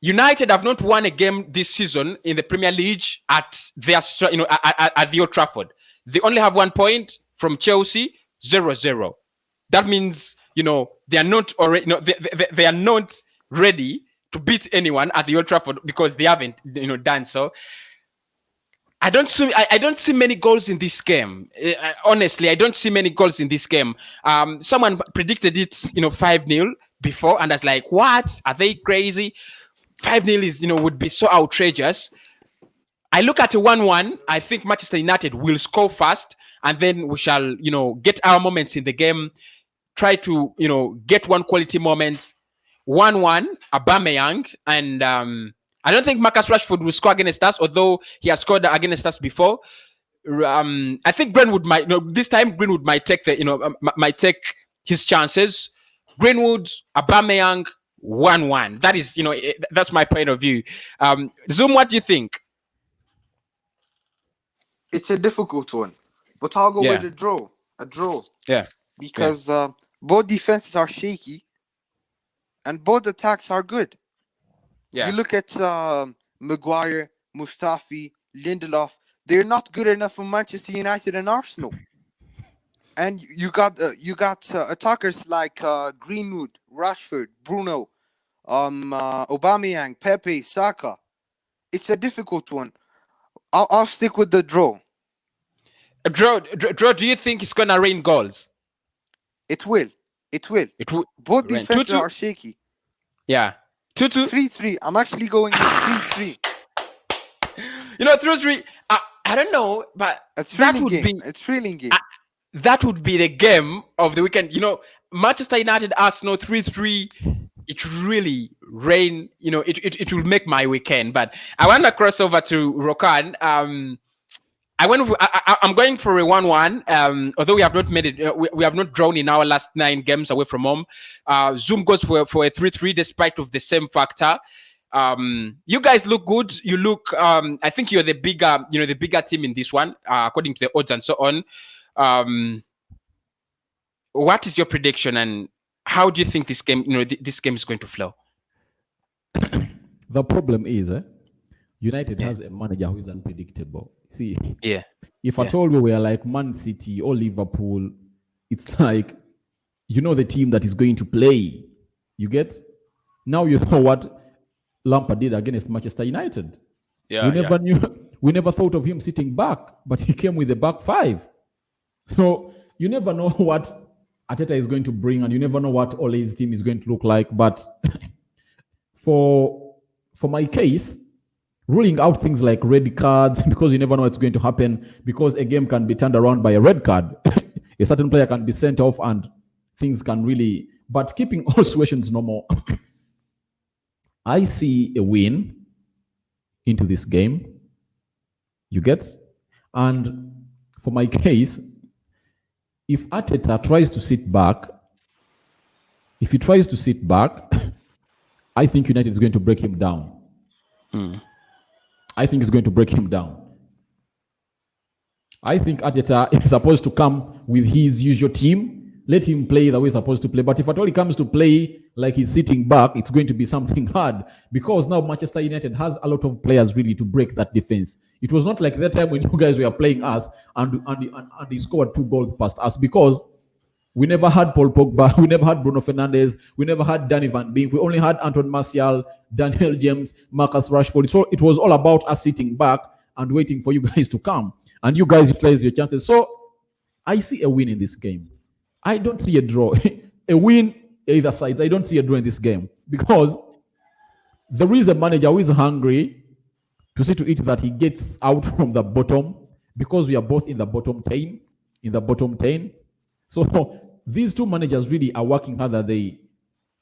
United have not won a game this season in the Premier League at their at the Old Trafford. They only have 1 point from Chelsea, 0-0. That means, they are not already, they are not ready to beat anyone at the Old Trafford because they haven't, done so. I don't see many goals in this game. Honestly, I don't see many goals in this game. Someone predicted it, 5-0 before, and I was like, what? Are they crazy? 5-0 is, would be so outrageous. I look at a 1-1. I think Manchester United will score first, and then we shall, get our moments in the game. Try to, get one quality moment. 1-1, Aubameyang, and I don't think Marcus Rashford will score against us, although he has scored against us before. I think Greenwood might, this time Greenwood might take might take his chances. Greenwood, Aubameyang, 1-1. That is, that's my point of view. Zoom, what do you think? It's a difficult one, but I'll go with a draw. A draw. Yeah. Because both defenses are shaky, and both attacks are good. Yeah. You look at Maguire, Mustafi, Lindelof. They're not good enough for Manchester United and Arsenal. And you got attackers like Greenwood, Rashford, Bruno, Aubameyang, Pepe, Saka. It's a difficult one. I'll stick with the draw. A draw. Do you think it's gonna rain goals? It will. Both defenses are shaky. Yeah. 2-2. 3-3. I'm actually going with 3-3. 3-3. I don't know, but it's thrilling game. That would be the game of the weekend. Manchester United, Arsenal, 3-3. It really rain. It will make my weekend. But I want to cross over to Rokan. I'm going for a 1-1. Although we have not made it, we have not drawn in our last 9 games away from home. Zoom goes for a 3-3, despite of the same factor. You guys look good. You look. I think you're the bigger team in this one, according to the odds and so on. What is your prediction, and how do you think this game, this game is going to flow? The problem is, United has a manager who is unpredictable. See, if at all we were like Man City or Liverpool, it's like, the team that is going to play. You get? Now you know what? Lampard did against Manchester United. Yeah, We never knew, we never thought of him sitting back, but he came with the back five. So you never know what Arteta is going to bring, and you never know what Ole's team is going to look like. But for my case, ruling out things like red cards because you never know what's going to happen, because a game can be turned around by a red card. A certain player can be sent off and things can really, but keeping all situations normal, I see a win into this game. You get? And for my case, if Arteta tries to sit back, if he tries to sit back, I think United is going to break him down. I think it's going to break him down. I think Arteta is supposed to come with his usual team, let him play the way he's supposed to play. But if at all he comes to play like he's sitting back, it's going to be something hard, because now Manchester United has a lot of players really to break that defense. It was not like that time when you guys were playing us and he scored 2 goals past us, because we never had Paul Pogba, we never had Bruno Fernandes, we never had Danny Van Beek, we only had Anton Martial, Daniel James, Marcus Rashford. So it was all about us sitting back and waiting for you guys to come. And you guys utilize your chances. So I see a win in this game. I don't see a draw. A win either side. I don't see a draw in this game, because there is a manager who is hungry to see to it that he gets out from the bottom, because we are both in the bottom 10. So these two managers really are working hard that they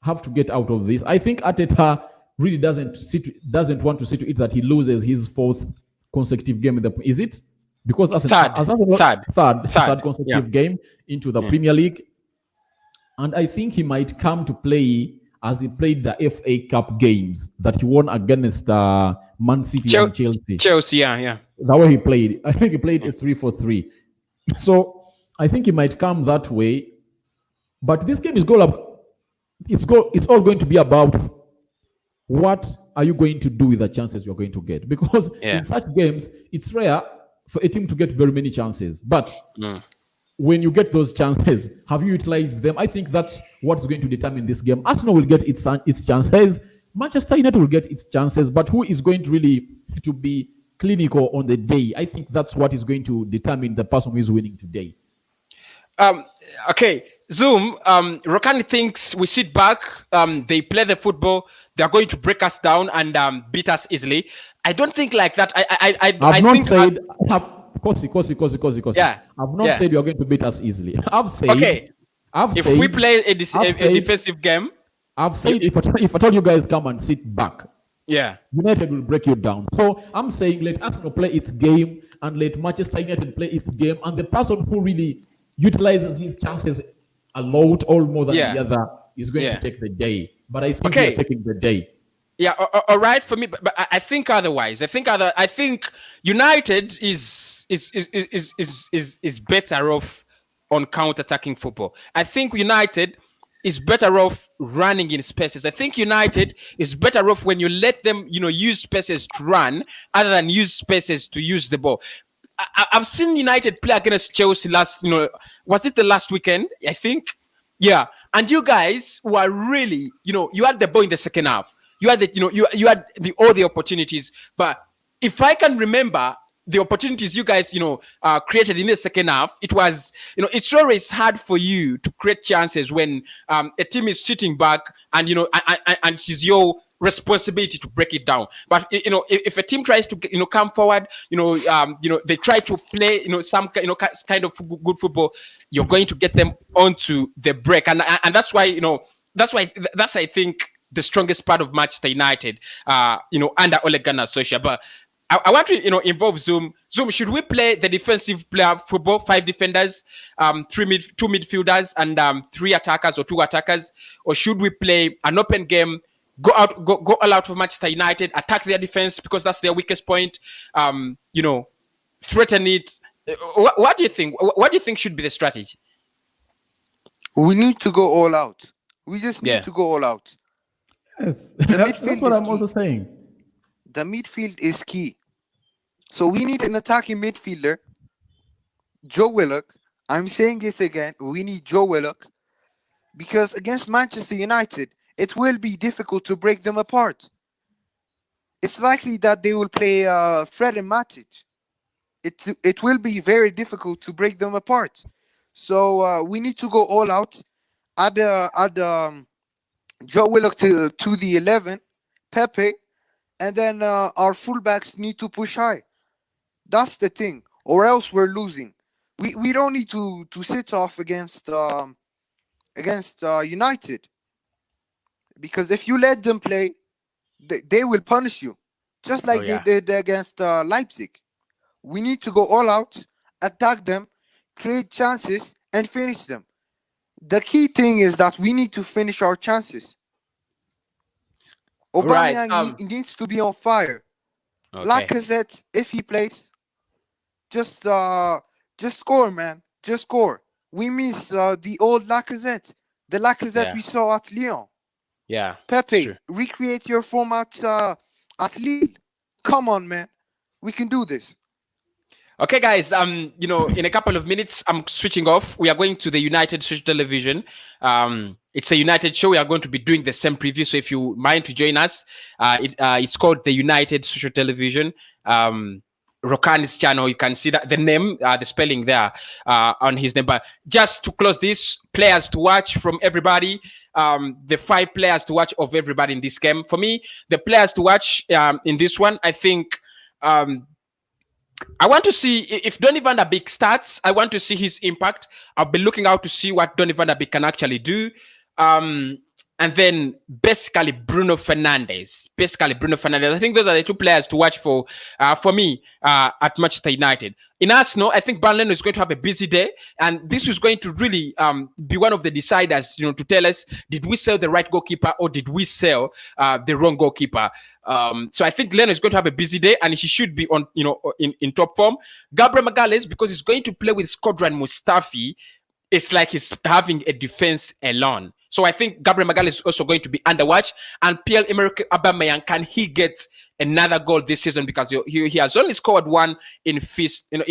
have to get out of this. I think Arteta really doesn't want to see to it that he loses his 4th consecutive game in the. Is it? Because as third consecutive game into the Premier League. And I think he might come to play as he played the FA Cup games that he won against Man City and Chelsea. Yeah. The way he played. I think he played a 3-4-3. So I think he might come that way. But this game is it's all going to be about what are you going to do with the chances you're going to get. Because in such games, it's rare for a team to get very many chances. But when you get those chances, have you utilized them? I think that's what's going to determine this game. Arsenal will get its chances. Manchester United will get its chances. But who is going to really to be clinical on the day? I think that's what is going to determine the person who is winning today. Okay, Zoom. Rokani thinks we sit back. They play the football. They are going to break us down and beat us easily. I don't think like that. I've not said. Kosi. Yeah. I've not said you are going to beat us easily. I've said. Okay. If we play a defensive game. I've said if I told you guys come and sit back. Yeah. United will break you down. So I'm saying let Arsenal play its game and let Manchester United play its game, and the person who really utilizes his chances a lot or more than the other is going to take the day. But I think we're taking the day. Yeah, all right for me, but I think otherwise. I think United is better off on counter-attacking football. I think United is better off running in spaces. I think United is better off when you let them, use spaces to run other than use spaces to use the ball. I've seen United play against Chelsea was it the last weekend? I think. Yeah. And you guys were really, you had the ball in the second half. You had you had all the opportunities. But if I can remember the opportunities you guys, created in the second half, it was, it's always hard for you to create chances when a team is sitting back and, and it's your responsibility to break it down. But if a team tries to come forward, they try to play some kind of good football, you're going to get them onto the break, and that's why that's I think the strongest part of Manchester United under Ole Gunnar Solskjaer. But I want to involve Zoom. Should we play the defensive player football, 5 defenders, 2 midfielders, and 3 attackers or 2 attackers, or should we play an open game? Go all out for Manchester United, attack their defense because that's their weakest point. Threaten it. What do you think? What do you think should be the strategy? We need to go all out. We just need to go all out. Yes. That's what I'm also saying. The midfield is key. So we need an attacking midfielder. Joe Willock. I'm saying it again. We need Joe Willock. Because against Manchester United, it will be difficult to break them apart. it's likely that they will play Fred and Matic. It will be very difficult to break them apart. So we need to go all out. Add Joe Willock to the 11, Pepe, and then our fullbacks need to push high. That's the thing, or else we're losing. We don't need to sit off against United, because if you let them play, they will punish you, just Oh like they yeah. did against Leipzig. We need to go all out, attack them, create chances, and finish them. The key thing is that we need to finish our chances. All right. Aubameyang needs to be on fire. Okay. Lacazette, if he plays, just score, man. Just score. We miss the old Lacazette, the Lacazette Yeah. we saw at Lyon. Yeah. It's Pepe, true. recreate your form at Lille. Come on, man. We can do this. Okay, guys. In a couple of minutes, I'm switching off. We are going to the United Social Television. It's a United show. We are going to be doing the same preview. So if you mind to join us, it's called the United Social Television. Rokan's channel. You can see that the name, the spelling there on his name. But just to close this, players to watch from everybody. The 5 players to watch of everybody in this game. For me, the players to watch in this one, I think. I want to see if Donny van der Beek starts. I want to see his impact. I'll be looking out to see what Donny van der Beek can actually do. And then basically Bruno Fernandes. I think those are the 2 players to watch for me at Manchester United. In Arsenal, I think Bernd Leno is going to have a busy day, and this is going to really be one of the deciders, to tell us, did we sell the right goalkeeper or did we sell the wrong goalkeeper? So I think Leno is going to have a busy day, and he should be on, in top form. Gabriel Magalhaes, because he's going to play with Skodran Mustafi, it's like he's having a defense alone. So I think Gabriel Magalhaes is also going to be under watch. And Pierre-Emerick Aubameyang, can he get another goal this season? Because he has only scored 1 in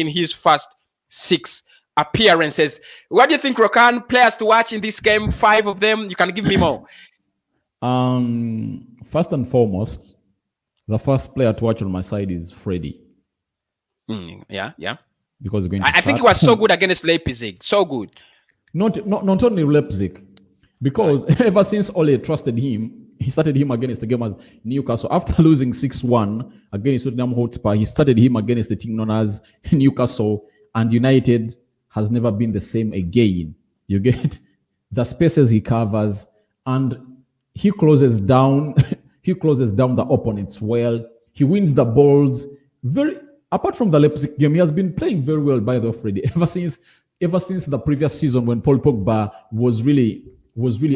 his first 6 appearances. What do you think, Rokan? Players to watch in this game, 5 of them. You can give me more. First and foremost, the first player to watch on my side is Freddie. Yeah. Because I think he was so good against Leipzig. So good. Not only Leipzig, because ever since Ole trusted him, he started him against the game as Newcastle. After losing 6-1 against Tottenham Hotspur, he started him against the team known as Newcastle, and United has never been the same again. You get the spaces he covers, and he closes down the opponents well. He wins the balls. Apart from the Leipzig game, he has been playing very well by the Freddie ever since the previous season, when Paul Pogba was really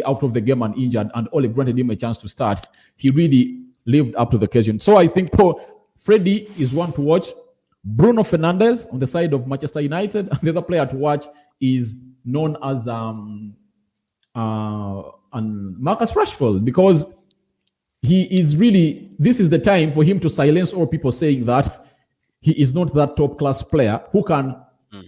out of the game and injured, and Ole granted him a chance to start. He really lived up to the occasion. So I think Freddie is one to watch. Bruno Fernandes on the side of Manchester United, and the other player to watch is known as Marcus Rashford, because he is really, this is the time for him to silence all people saying that he is not that top class player who can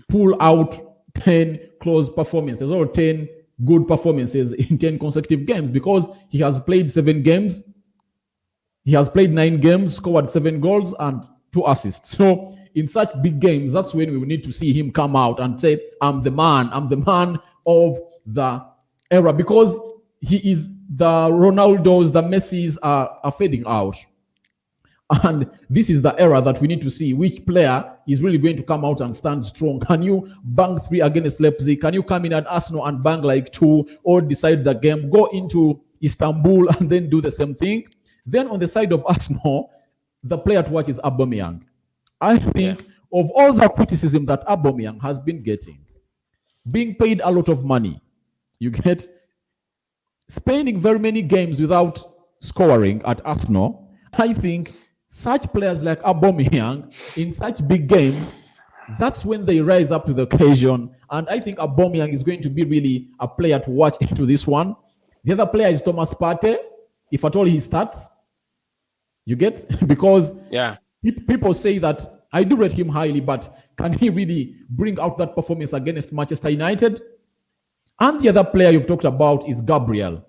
pull out 10 close performances or 10 good performances in 10 consecutive games, because he has played 7 games. He has played 9 games, scored 7 goals and 2 assists. So in such big games, that's when we will need to see him come out and say, I'm the man of the era, because he is the Ronaldos, the Messis are fading out. And this is the era that we need to see which player is really going to come out and stand strong. Can you bang 3 against Leipzig? Can you come in at Arsenal and bang like 2, or decide the game, go into Istanbul and then do the same thing? Then on the side of Arsenal, the player to watch is Aubameyang. I think of all the criticism that Aubameyang has been getting, being paid a lot of money, you get spending very many games without scoring at Arsenal, I think such players like Aubameyang in such big games, that's when they rise up to the occasion. And I think Aubameyang is going to be really a player to watch into this one. The other player is Thomas Partey, if at all he starts. You get? Because people say that I do rate him highly, but can he really bring out that performance against Manchester United? And the other player you've talked about is Gabriel.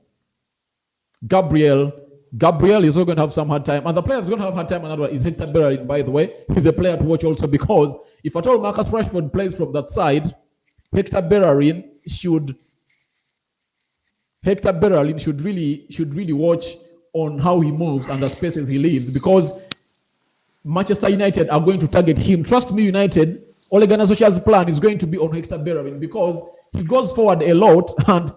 Gabriel Gabriel is also going to have some hard time. And the player that's going to have hard time another one is Hector Bellerin, by the way. He's a player to watch also because if at all Marcus Rashford plays from that side, Hector Bellerin should really watch on how he moves and the spaces he leaves, because Manchester United are going to target him. Trust me, United, Ole Gunnar Solskjaer's plan is going to be on Hector Bellerin because he goes forward a lot and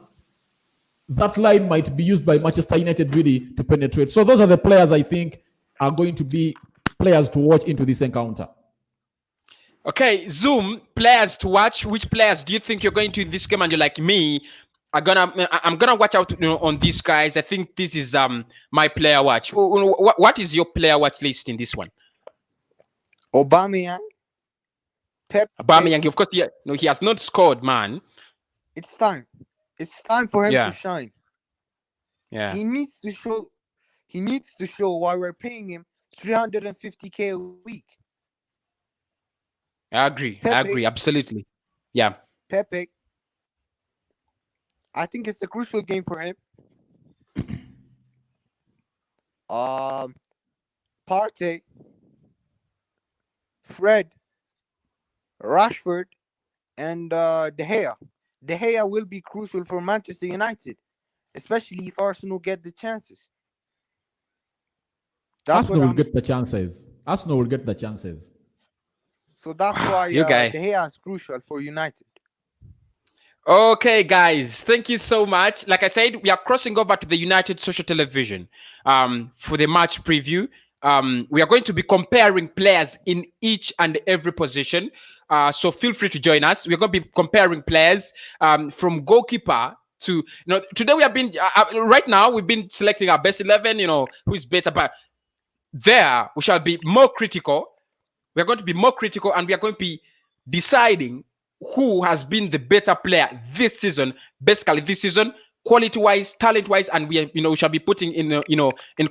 that line might be used by Manchester United really to penetrate. So those are the players I think are going to be players to watch into this encounter. Okay, Zoom, players to watch. Which players do you think you're going to in this game and you're like me? I'm gonna watch out on these guys. I think this is my player watch. What is your player watch list in this one? Aubameyang. Pep. Aubameyang, of course, he has not scored, man. It's time. It's time for him to shine. Yeah. He needs to show why we're paying him 350k a week. I agree. Pepe. I agree. Absolutely. Yeah. Pepe. I think it's a crucial game for him. Partey, Fred, Rashford, and De Gea. De Gea will be crucial for Manchester United, especially if Arsenal get the chances. Arsenal will get the chances. So that's why De Gea is crucial for United. Okay, guys, thank you so much. Like I said, we are crossing over to the United Social Television for the match preview. We are going to be comparing players in each and every position. So feel free to join us. We're going to be comparing players from goalkeeper to, today we have been, right now, we've been selecting our best 11, who's better, but there we shall be more critical. We're going to be more critical and we are going to be deciding who has been the better player this season, basically this season, quality-wise, talent-wise, and we shall be putting in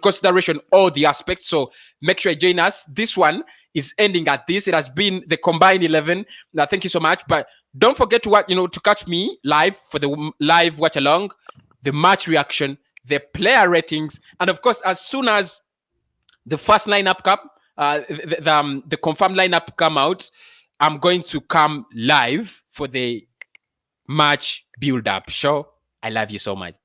consideration all the aspects. So make sure you join us. This one is ending at this. It has been the combined 11. Now, thank you so much. But don't forget to catch me live for the live watch along, the match reaction, the player ratings, and of course, as soon as the first lineup the confirmed lineup come out, I'm going to come live for the match build-up show. I love you so much.